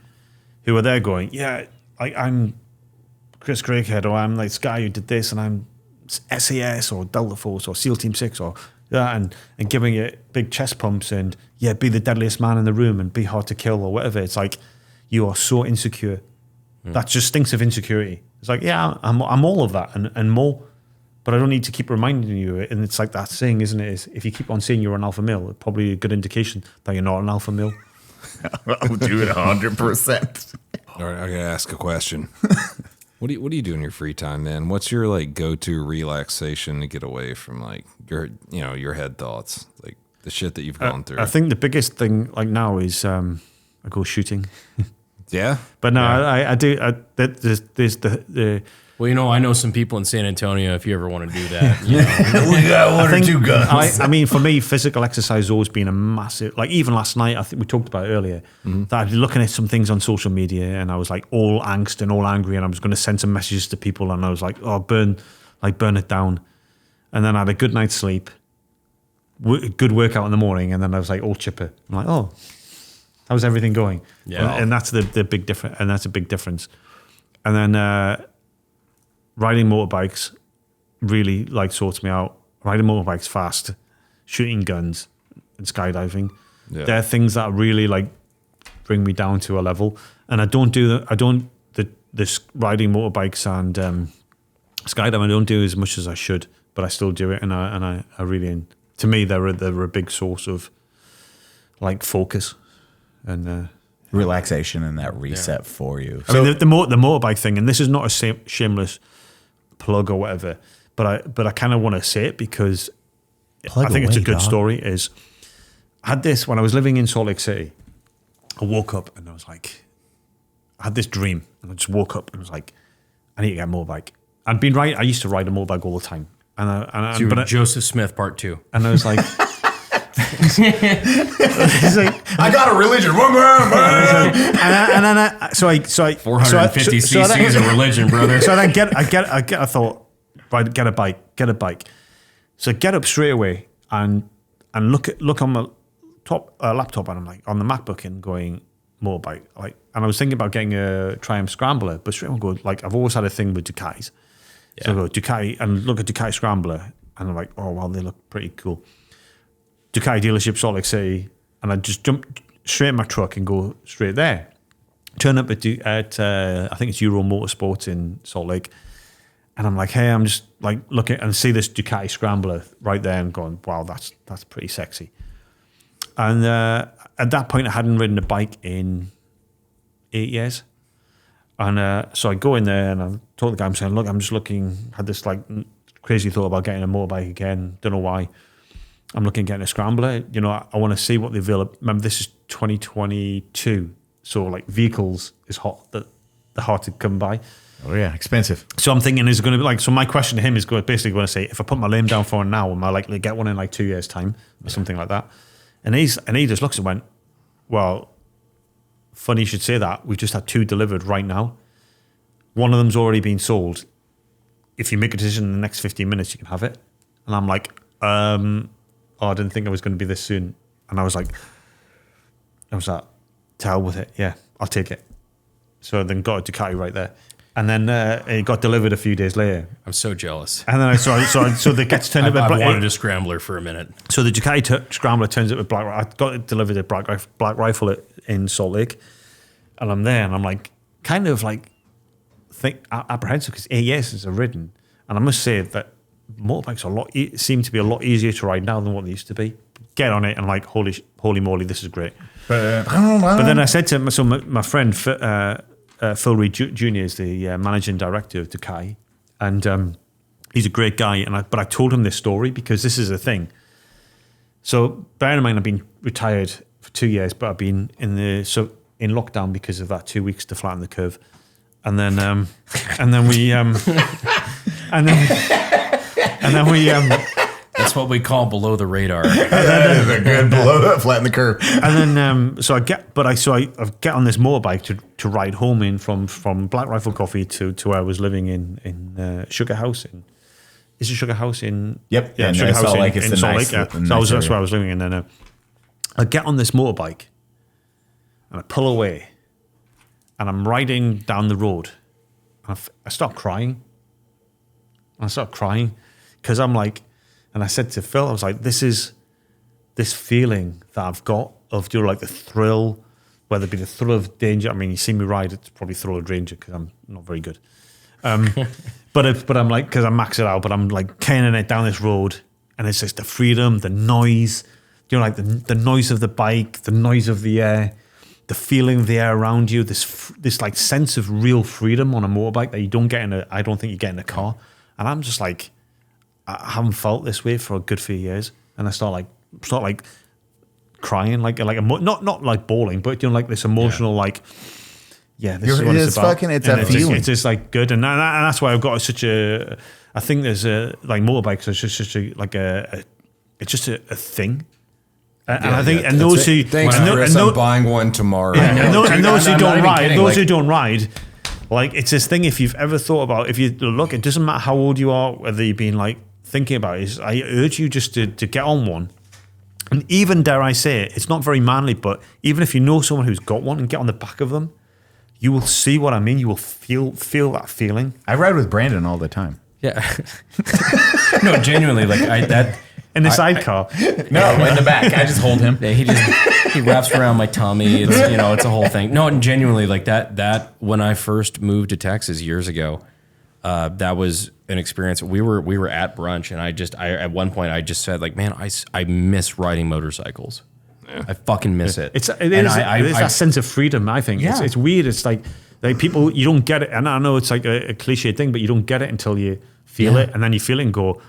are there going, yeah, I'm Chris Craighead, or I'm like this guy who did this, and I'm SAS or Delta Force or SEAL Team 6 or that, and giving it big chest pumps and be the deadliest man in the room and be hard to kill or whatever. It's like, you are so insecure. That just stinks of insecurity. It's like, yeah, I'm all of that and more. But I don't need to keep reminding you. And it's like that saying, isn't it? Is if you keep on saying you're an alpha male, it's probably a good indication that you're not an alpha male. I'll do it 100%. All right, I gotta ask a question. What do you do in your free time, man? What's your like go-to relaxation to get away from like your head thoughts, like the shit that you've gone through? I think the biggest thing like now is I go shooting. Yeah, But no, I do. There's the Well, I know some people in San Antonio, if you ever want to do that. We got one or two guns. I mean, for me, physical exercise has always been a massive, like even last night, I think we talked about it earlier, that I'd be looking at some things on social media and I was like all angst and all angry and I was going to send some messages to people and I was like, oh, burn it down. And then I had a good night's sleep, good workout in the morning, and then I was like all chipper. I'm like, oh, how's everything going? Yeah. And that's the big difference, and that's a big difference. And then riding motorbikes really like sorts me out. Riding motorbikes fast, shooting guns, and skydiving. Yeah. They're things that really like bring me down to a level. And I don't do this riding motorbikes and skydiving. I don't do as much as I should, but I still do it. And I really, to me, they're a big source of like focus and Relaxation and that reset for you. I mean, the motorbike thing, and this is not a shameless plug or whatever, but I kind of want to say it because I think it's a good story. Is I had this when I was living in Salt Lake City. I woke up and I was like, I had this dream, and I just woke up and was like, I need to get a motorbike. I used to ride a motorbike all the time, Joseph Smith Part 2. and I was like. It's like, I got a religion. and then so I 450 cc's of religion, brother. So then I thought, right, get a bike. So I get up straight away and look on my laptop, and I'm like on the MacBook and going motorbike. Like, and I was thinking about getting a Triumph Scrambler, but straight away I go, like, I've always had a thing with Ducatis. So I go Ducati and look at Ducati Scrambler, and I'm like, oh well, they look pretty cool. Ducati dealership, Salt Lake City, and I just jump straight in my truck and go straight there. Turn up at I think it's Euro Motorsports in Salt Lake, and I'm like, hey, I'm just like looking and see this Ducati Scrambler right there and going, wow, that's pretty sexy. And at that point, I hadn't ridden a bike in 8 years, and so I go in there and I told the guy, I'm saying, look, I'm just looking, had this like crazy thought about getting a motorbike again, don't know why. I'm looking at getting a Scrambler. I want to see what the available. Remember, this is 2022, so like vehicles is hot. They're hard to come by. Oh yeah, expensive. So I'm thinking, is it going to be like? So my question to him is basically going to say, if I put my name down for it now, am I likely to get one in like 2 years' time or something like that? And he just looks and went, well, funny you should say that. We've just had 2 delivered right now. One of them's already been sold. If you make a decision in the next 15 minutes, you can have it. And I'm like, oh, I didn't think it was going to be this soon. And I was like, to hell with it. Yeah, I'll take it. So then got a Ducati right there. And then it got delivered a few days later. I'm so jealous. And then so the gets turned up. I wanted a Scrambler for a minute. So the Ducati Scrambler turns up with Black. I got it delivered at Black Rifle in Salt Lake, and I'm there, and I'm like, kind of like, apprehensive because yes, it's a ridden, and I must say that motorbikes seem to be a lot easier to ride now than what they used to be. Get on it and like, holy moly, this is great. But then I said to my friend. Phil Reed Jr. is the managing director of Ducati, and he's a great guy. But I told him this story because this is a thing. So bear in mind, I've been retired for 2 years, but I've been in lockdown because of that 2 weeks to flatten the curve, and then That's what we call below the radar. That is a good below flatten the curve. And then I get on this motorbike to ride home in from Black Rifle Coffee to where I was living in Sugar House. Is it Sugar House in? Yep. Yeah, Sugar House in Salt Lake. Yeah. So that's where I was living. And then I get on this motorbike and I pull away and I'm riding down the road. And I start crying. Because I'm like, and I said to Phil, I was like, this is this feeling that I've got of like the thrill, whether it be the thrill of danger. I mean, you see me ride, it's probably thrill of danger because I'm not very good. But I'm like, because I max it out, but I'm like caning it down this road, and it's just the freedom, the noise, like the noise of the bike, the noise of the air, the feeling of the air around you, this like sense of real freedom on a motorbike that you don't get I don't think you get in a car. And I'm just like, I haven't felt this way for a good few years, and I start like crying, like not like bawling, but like this emotional like, yeah, this is what it's about. It's a feeling. It's just like good, and that's why I've got such a. I think there's like motorbikes are just such a like it's just a thing. And I think, and those who thanks, Chris, I'm buying one tomorrow. And those who don't ride, who don't ride. Like, it's this thing, if you've ever thought about, if you look, it doesn't matter how old you are, whether you've been like thinking about it, I urge you just to get on one. And even, dare I say it, it's not very manly, but even if you know someone who's got one and get on the back of them, you will see what I mean. You will feel that feeling. I ride with Brandon all the time. Yeah. No, genuinely, like that. In the sidecar. No, in the back. I just hold him. Yeah, he wraps around my tummy. It's it's a whole thing. No, and genuinely, like that when I first moved to Texas years ago, that was an experience. We were at brunch, and I at one point I just said, like, man, I miss riding motorcycles. Yeah. I fucking miss it. It is that sense of freedom, I think. Yeah. It's weird. It's like people, you don't get it. And I know it's like a cliche thing, but you don't get it until you feel it, and then you feel it and go,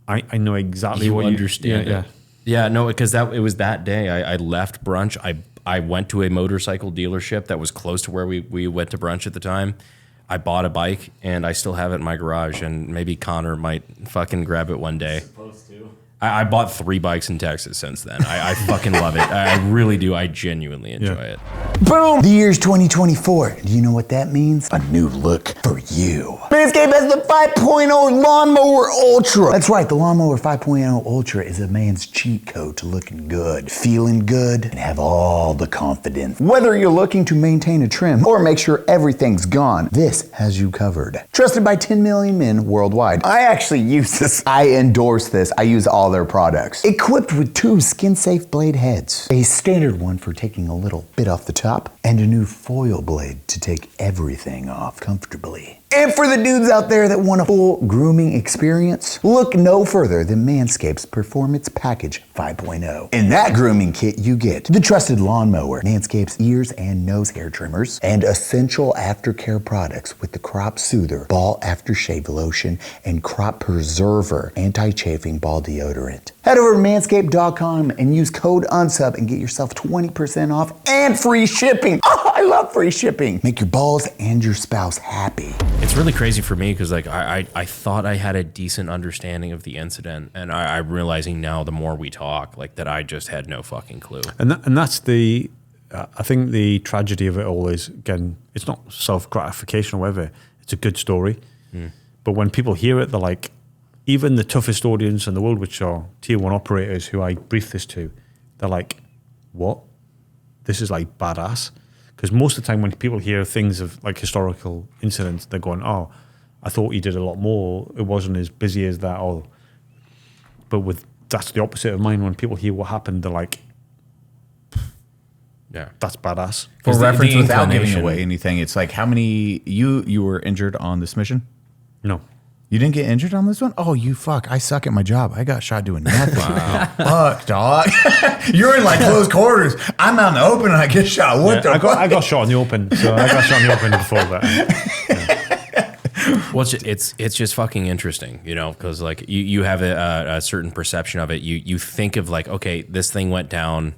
I know exactly what you understand. Yeah, no, because it was that day. I left brunch. I went to a motorcycle dealership that was close to where we went to brunch at the time. I bought a bike, and I still have it in my garage, and maybe Connor might fucking grab it one day. Supposed to. I bought 3 bikes in Texas since then. I fucking love it. I really do. I genuinely enjoy it. Boom! The year's 2024. Do you know what that means? A new look for you. Manscaped has the 5.0 Lawnmower Ultra. That's right, the Lawnmower 5.0 Ultra is a man's cheat code to looking good, feeling good, and have all the confidence. Whether you're looking to maintain a trim or make sure everything's gone, this has you covered. Trusted by 10 million men worldwide. I actually use this. I endorse this. I use all their products. Equipped with 2 skin-safe blade heads, a standard one for taking a little bit off the top, and a new foil blade to take everything off comfortably. And for the dudes out there that want a full grooming experience, look no further than Manscaped's Performance Package 5.0. In that grooming kit, you get the trusted lawnmower, Manscaped's ears and nose hair trimmers, and essential aftercare products with the Crop Soother Ball Aftershave Lotion and Crop Preserver Anti-Chafing Ball Deodorant. Head over to manscaped.com and use code UNSUB and get yourself 20% off and free shipping. Oh, I love free shipping. Make your balls and your spouse happy. It's really crazy for me because like I thought I had a decent understanding of the incident, and I'm realizing now the more we talk, like that I just had no fucking clue. And that's the I think the tragedy of it all is, again, it's not self gratification or whatever. It's a good story, but when people hear it, they're like, even the toughest audience in the world, which are tier 1 operators who I brief this to, they're like, what? This is like badass. Because most of the time when people hear things of like historical incidents, they're going, oh, I thought he did a lot more. It wasn't as busy as that. But that's the opposite of mine. When people hear what happened, they're like, Yeah. that's badass. For reference, the without giving inclination- away anything, it's like how many you were injured on this mission? No. You didn't get injured on this one? Oh, you fuck. I suck at my job. I got shot doing nothing. Fuck, dog. You're in like close quarters. I'm out in the open and I get shot. What the I fuck? got shot in the open. So I got shot in the open before that. Well, it's just fucking interesting, you know, because like you have a certain perception of it. You think of like, okay, this thing went down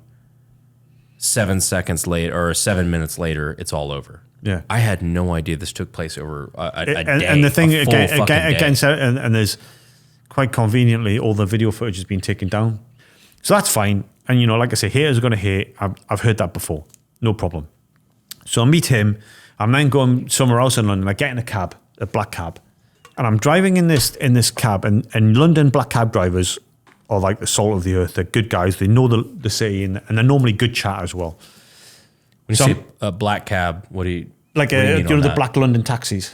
7 seconds later or 7 minutes later, it's all over. Yeah. I had no idea this took place over a day. And the thing a full fucking day. again, and there's quite conveniently all the video footage has been taken down, so that's fine. And you know, like I say, haters are going to hate. I've heard that before, no problem. So I meet him. I'm then going somewhere else in London. I get in a cab, a black cab, and I'm driving in this cab. And London black cab drivers are like the salt of the earth. They're good guys. They know the city, and they're normally good chat as well. When you So- say a black cab, what do you Like what do you mean you know on the that? black London taxis.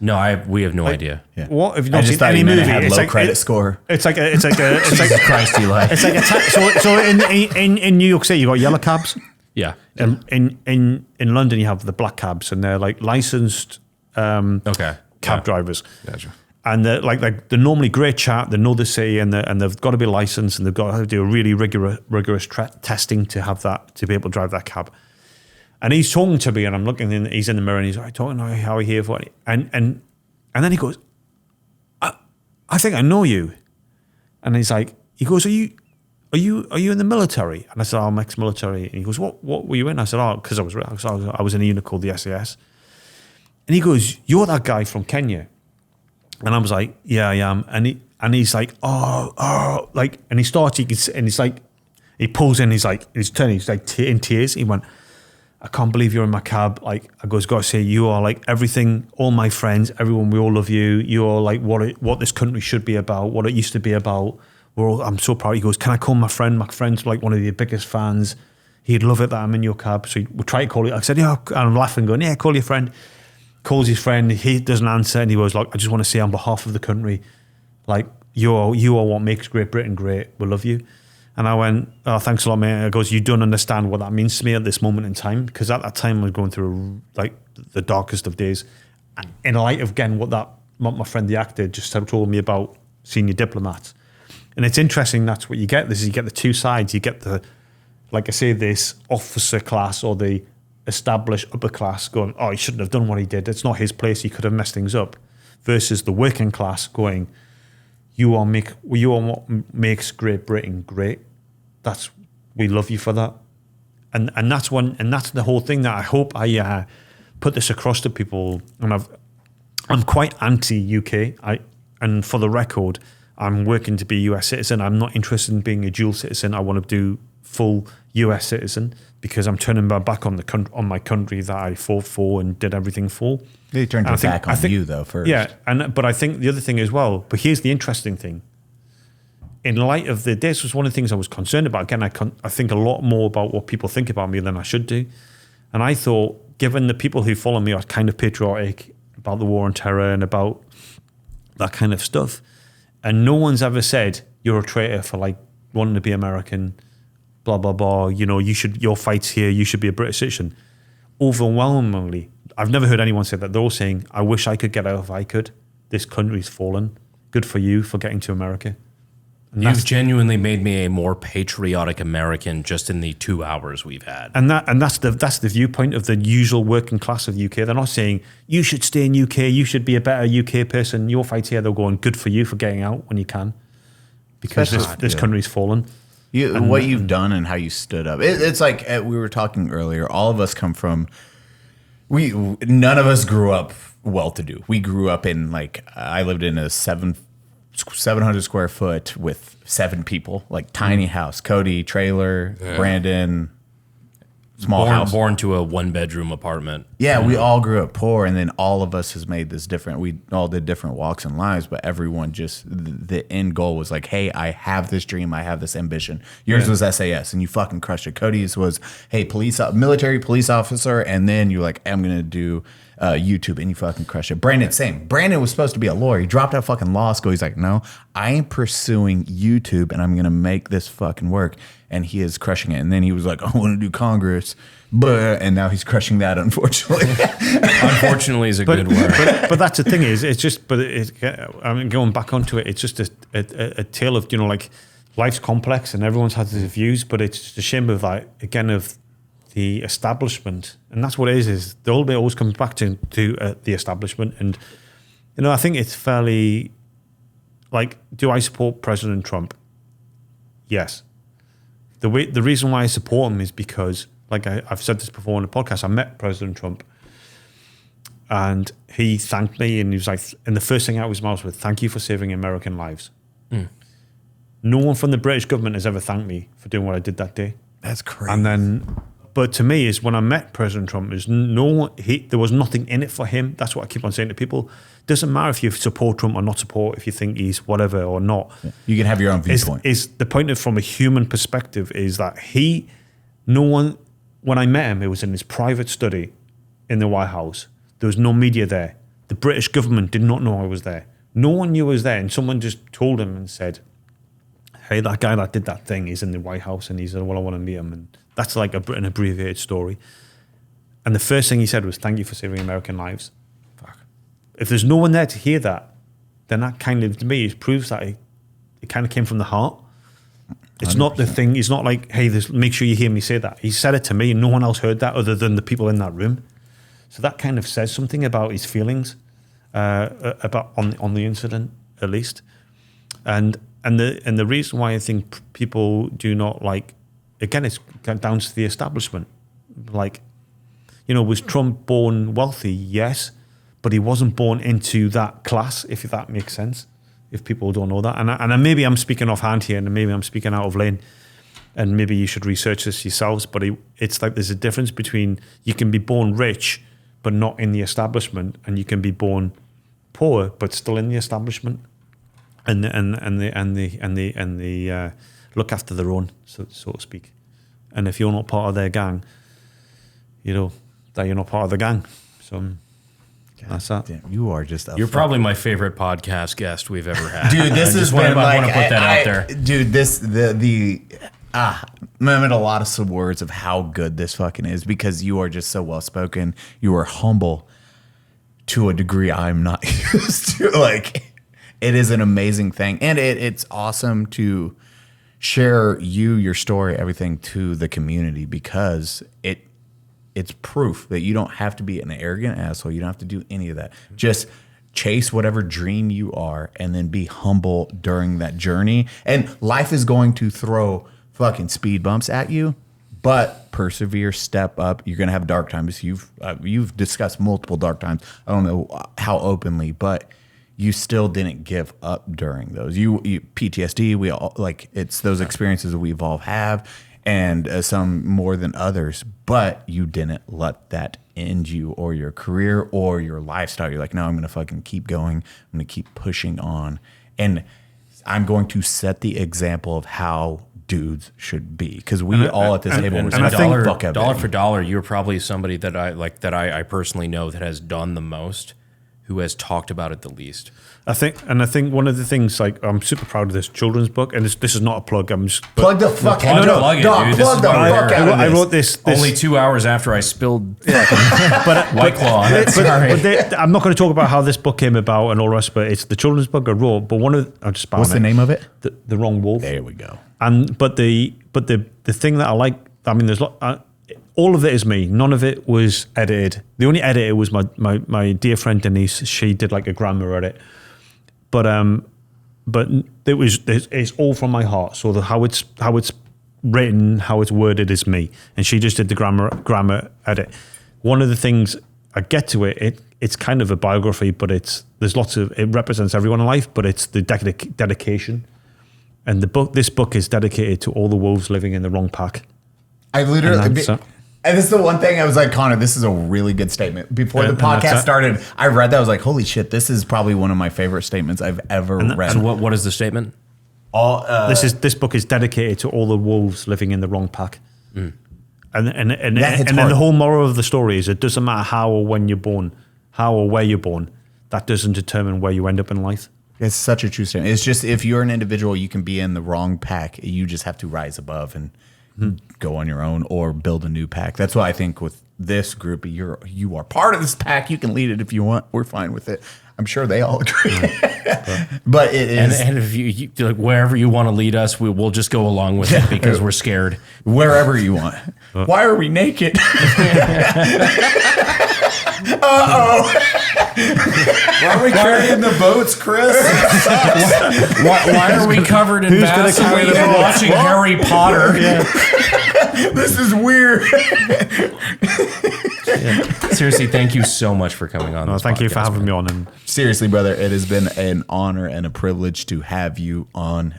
No, we have no idea. Yeah. What have you I not just seen thought any you meant movie? it had It's low like credit score. It's like it's like Jesus Christ, Eli. it's like so in New York City you got yellow cabs. Yeah. In London you have the black cabs, and they're like licensed Okay. cab drivers. Gotcha. And they're like they're normally great chat. They know the city, and they've got to be licensed, and they've got to do a really rigorous testing to have that, to be able to drive that cab. And he's talking to me, and I'm looking in. He's in the mirror, and he's like, "Talking, how are you here for?" And then he goes, "I think I know you." And he goes, "Are you in the military?" And I said, "Oh, I'm ex-military." And he goes, "What were you in?" I said, "Oh, because I was in a unit called the SAS." And he goes, "You're that guy from Kenya?" And I was like, "Yeah, I am." And he's like, "Oh," like, and he starts, and he's like, he pulls in, he's like in tears. He went, "I can't believe you're in my cab." Like, I gotta say, you are like everything, all my friends, everyone, we all love you. You are like what this country should be about, what it used to be about. I'm so proud. He goes, "Can I call my friend? My friend's like one of your biggest fans. He'd love it that I'm in your cab." So we try to call it. I said, "Yeah," and I'm laughing, going, "Yeah, call your friend." Calls his friend, he doesn't answer, and he was like, "I just want to say on behalf of the country, like, you are what makes Great Britain great. We love you." And I went, "Oh, thanks a lot, mate." I goes, "You don't understand what that means to me at this moment in time," because at that time I was going through like the darkest of days. And in light of again what my friend the actor just told me about senior diplomats. And it's interesting, that's what you get. You get the two sides. You get the, like I say, this officer class or the established upper class going, "Oh, he shouldn't have done what he did. It's not his place. He could have messed things up." Versus the working class going, you are what makes Great Britain great. We love you for that." And that's the whole thing that I hope I put this across to people. And I'm quite anti-UK. And for the record, I'm working to be a US citizen. I'm not interested in being a dual citizen. I want to do full US citizen, because I'm turning my back on my country that I fought for and did everything for. They turned their back on you though first. Yeah, but I think the other thing as well. But here's the interesting thing. In light of this was one of the things I was concerned about. Again, I think a lot more about what people think about me than I should do. And I thought, given the people who follow me are kind of patriotic about the war on terror and about that kind of stuff, and no one's ever said you're a traitor for like wanting to be American, blah blah blah. You know, your fight's here. You should be a British citizen. Overwhelmingly, I've never heard anyone say that. They're all saying, "I wish I could get out if I could. This country's fallen. Good for you for getting to America." And You've genuinely made me a more patriotic American just in the 2 hours we've had. that's the viewpoint of the usual working class of the UK. They're not saying you should stay in UK. You should be a better UK person. Your fight's here. They're going, "Good for you for getting out when you can, because this country's fallen." What you've done and how you stood up. It's like we were talking earlier. All of us come from. None of us grew up well-to-do. We grew up in like I lived in a 700 square foot with 7 people, like tiny house. Cody, Trailer, Brandon, small house. Born to a 1-bedroom apartment. Yeah, we all grew up poor, and then all of us has made this different. We all did different walks in lives, but everyone just the end goal was like, hey, I have this dream, I have this ambition. Yours was SAS, and you fucking crushed it. Cody's was, hey, military police officer, and then you're like, I'm gonna do YouTube, and you fucking crushed it. Brandon, same. Brandon was supposed to be a lawyer. He dropped out of fucking law school. He's like, no, I am pursuing YouTube, and I'm gonna make this fucking work. And he is crushing it. And then he was like, I want to do Congress, and now he's crushing that, unfortunately. Unfortunately is a good word. But that's the thing is, it's just, I mean, going back onto it, it's just a tale of, like, life's complex and everyone's had their views, but it's just a shame of, like, again, of the establishment. And that's what it is the whole bit always comes back to the establishment. And, I think it's fairly, like, do I support President Trump? Yes. The reason why I support him is because, like I've said this before on the podcast, I met President Trump and he thanked me, and he was like, and the first thing out of his mouth was, thank you for saving American lives. No one from the British government has ever thanked me for doing what I did that day. That's crazy. And then, but to me, is when I met President Trump, there was nothing in it for him. That's what I keep on saying to people. Doesn't matter if you support Trump or not support, if you think he's whatever or not. You can have your own viewpoint. Is the point from a human perspective is that when I met him, it was in his private study in the White House. There was no media there. The British government did not know I was there. No one knew I was there, and someone just told him and said, hey, that guy that did that thing is in the White House, and he said, well, I want to meet him. And that's like an abbreviated story. And the first thing he said was, thank you for saving American lives. Fuck. If there's no one there to hear that, then that kind of, to me, it proves that it kind of came from the heart. It's 100%. Not the thing, it's not like, hey, make sure you hear me say that. He said it to me, and no one else heard that other than the people in that room. So that kind of says something about his feelings, about on the incident, at least. And the reason why I think people do not like, again, it's down to the establishment. Like, was Trump born wealthy? Yes, but he wasn't born into that class, if that makes sense, if people don't know that. And maybe I'm speaking offhand here, and maybe I'm speaking out of lane, and maybe you should research this yourselves, but it's like there's a difference between you can be born rich, but not in the establishment, and you can be born poor, but still in the establishment. And they look after their own, so to speak. And if you're not part of their gang, that you're not part of the gang. So that's that. Damn, you are just You're probably my favorite podcast guest we've ever had. Dude, this is I want to put that out there. Dude, I'm at a lot of words of how good this fucking is, because you are just so well spoken. You are humble to a degree I'm not used to. Like, it is an amazing thing, and it's awesome to share your story, everything to the community, because it's proof that you don't have to be an arrogant asshole. You don't have to do any of that. Just chase whatever dream you are, and then be humble during that journey. And life is going to throw fucking speed bumps at you, but persevere, step up. You're going to have dark times. You've discussed multiple dark times. I don't know how openly, but you still didn't give up during those. You PTSD, we all, like, it's those experiences that we've all have, and some more than others, but you didn't let that end you or your career or your lifestyle. You're like, no, I'm going to fucking keep going. I'm going to keep pushing on, and I'm going to set the example of how dudes should be, because we all at this table, and dollar for dollar, you're probably somebody that I personally know that has done the most, who has talked about it the least. I think one of the things, like, I'm super proud of this children's book, and this is not a plug. I'm just plug the fuck out. Plug it, dude. Plug the fuck out. I wrote this only 2 hours after I spilled White Claw. I'm not going to talk about how this book came about and all the rest, but it's the children's book I wrote. But what's the name of it? The Wrong Wolf. There we go. But the thing that I like, I mean, there's all of it is me. None of it was edited. The only editor was my dear friend Denise. She did like a grammar edit. But it's all from my heart. So how it's written, how it's worded is me, and she just did the grammar edit. One of the things I get to it's kind of a biography, but it represents everyone in life, but it's the dedication. And this book is dedicated to all the wolves living in the wrong pack. I literally, And this is the one thing I was like, Connor, this is a really good statement. Before the podcast started, I read that. I was like, holy shit, this is probably one of my favorite statements I've ever read. And what is the statement? This book is dedicated to all the wolves living in the wrong pack. And then the whole moral of the story is it doesn't matter how or when you're born, how or where you're born. That doesn't determine where you end up in life. It's such a true statement. It's just if you're an individual, you can be in the wrong pack. You just have to rise above and go on your own or build a new pack. That's why I think with this group, you are part of this pack. You can lead it if you want. We're fine with it. I'm sure they all agree. But it is. And if you like wherever you want to lead us, we'll just go along with it because we're scared. Wherever you want. Why are we naked? Why are we carrying the boats, Chris? Why are we covered in Vaseline and watching Harry Potter? This is weird. Seriously, thank you so much for coming on. Thank you for having me on. And seriously, brother, it has been an honor and a privilege to have you on.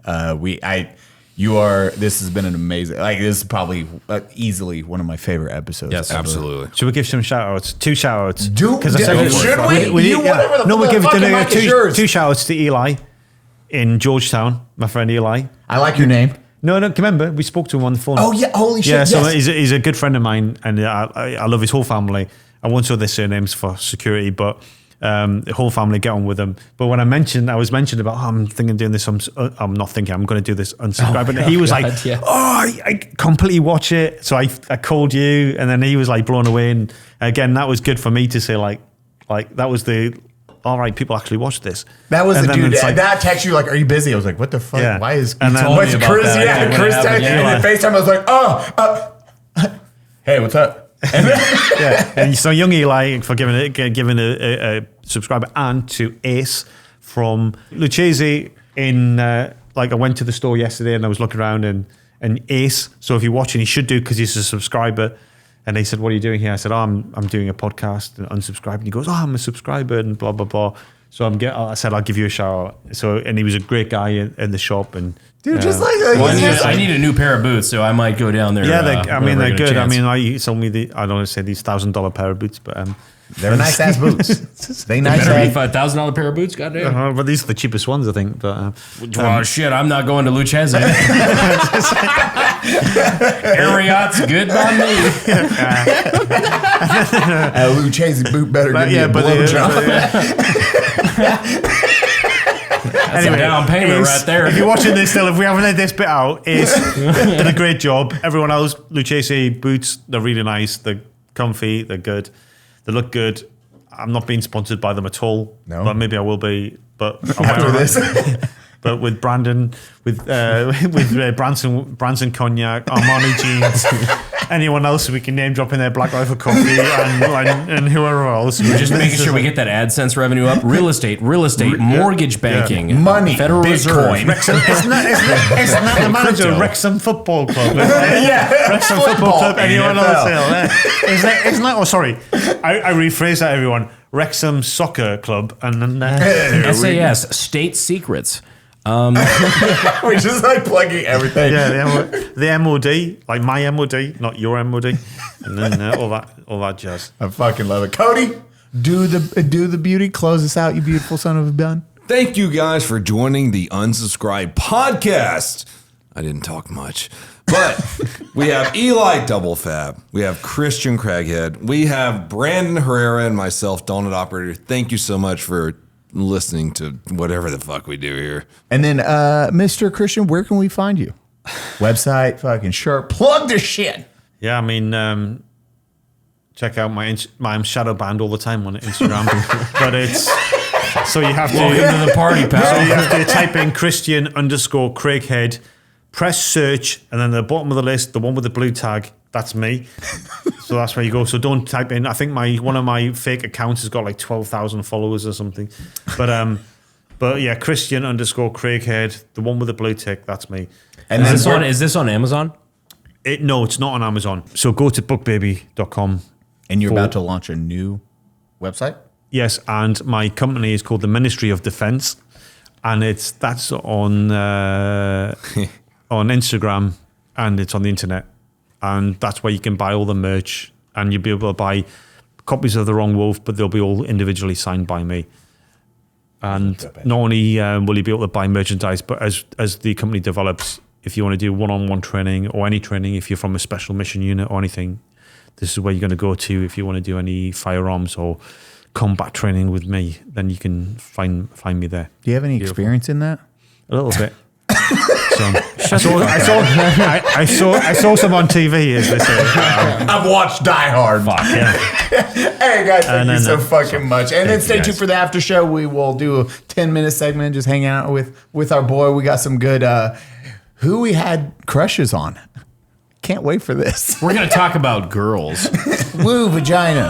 This has been an amazing, this is probably easily one of my favorite episodes. Yes, ever. Absolutely. should we give some shout outs? 2 shout outs. Should we? We're giving yours. 2 shout outs to Eli in Georgetown, my friend Eli. I like your name. No, remember, we spoke to him on the phone. Oh, yeah. Holy shit. Yeah, so yes. he's a good friend of mine, and I love his whole family. I won't show their surnames for security, but the whole family get on with them. But when I was mentioned about, I'm thinking of doing this, I'm not thinking, I'm going to do this unsubscribe. And he was I completely watch it. So I called you, and then he was like blown away. And again, that was good for me to say, like that was all right, people actually watch this. That was and the dude that text you like, are you busy? I was like, what the fuck? Yeah. Why is and then, what's about Chris? that. Yeah, Chris texted me and then FaceTime. I was like, hey, what's up? And and so young Eli for giving a subscriber, and to Ace from Lucchese in I went to the store yesterday and I was looking around and Ace. So if you're watching, he should do because he's a subscriber. And they said, "What are you doing here?" I said, "I'm doing a podcast and unsubscribe." And he goes, "I'm a subscriber," and blah blah blah. So I said, "I'll give you a shout out." So and he was a great guy in the shop and. Dude, just like I need a new pair of boots, so I might go down there. Yeah, they're good. Chance. He sold me I don't want to say these $1,000 pair of boots, but they're nice ass boots. They nice better be $5,000 pair of boots, goddamn. But these are the cheapest ones, I think. But well, shit, I'm not going to Lucchese. Ariat's good by me. A Lucchese boot better give me a blowjob. That's a down payment right there. If you're watching this still, if we haven't let this bit out, Ace did a great job. Everyone else, Lucchese boots, they're really nice. They're comfy. They're good. They look good. I'm not being sponsored by them at all. No. But maybe I will be. But After this. But with Brandon, with Branson Cognac, Armani jeans, anyone else we can name drop in there, Black Rifle Coffee, and whoever else. We're just making sure we get that AdSense revenue up. Real estate, mortgage banking, money, Federal Bitcoin. Reserve. Isn't that the manager of Wrexham Football Club? Yeah, Wrexham Football Club. Anyone else? Isn't that? Oh, sorry. I rephrase that, everyone. Wrexham Soccer Club and SAS, State Secrets. We're just like plugging everything. Yeah, the MOD, like my MOD, not your MOD, and then all that jazz. I fucking love it. Cody, do the beauty. Close us out, you beautiful son of a gun. Thank you guys for joining the Unsubscribed podcast. I didn't talk much, but we have Eli Double Fab. We have Christian Craighead. We have Brandon Herrera and myself, Donut Operator. Thank you so much for listening to whatever the fuck we do here. And then, Mr. Christian, where can we find you? Website, fucking shirt. Plug the shit. Yeah, I mean, check out my shadow banned all the time on Instagram, but it's so you have to Welcome to the party, pal. So you have to type in Christian_Craighead, press search, and then at the bottom of the list, the one with the blue tag, that's me. So that's where you go. So don't type in. I think one of my fake accounts has got like 12,000 followers or something. But yeah, Christian_Craighead, the one with the blue tick, that's me. And is this on Amazon? No, it's not on Amazon. So go to bookbaby.com. And you're about to launch a new website? Yes, and my company is called the Ministry of Defense, and that's on Instagram, and it's on the internet. and that's where you can buy all the merch, and you'll be able to buy copies of The Wrong Wolf, but they'll be all individually signed by me. And not only will you be able to buy merchandise, but as the company develops, if you want to do one-on-one training or any training, if you're from a special mission unit or anything, this is where you're going to go to. If you want to do any firearms or combat training with me, then you can find me there. Do you have any experience in that? A little bit. So, I saw some on TV, as they say. I've watched Die Hard. Fuck yeah. Hey guys, thank you so fucking much. And then stay tuned for the after show. We will do a 10-minute segment just hanging out with our boy. We got some good who we had crushes on. Can't wait for this. We're going to talk about girls. Woo, vagina.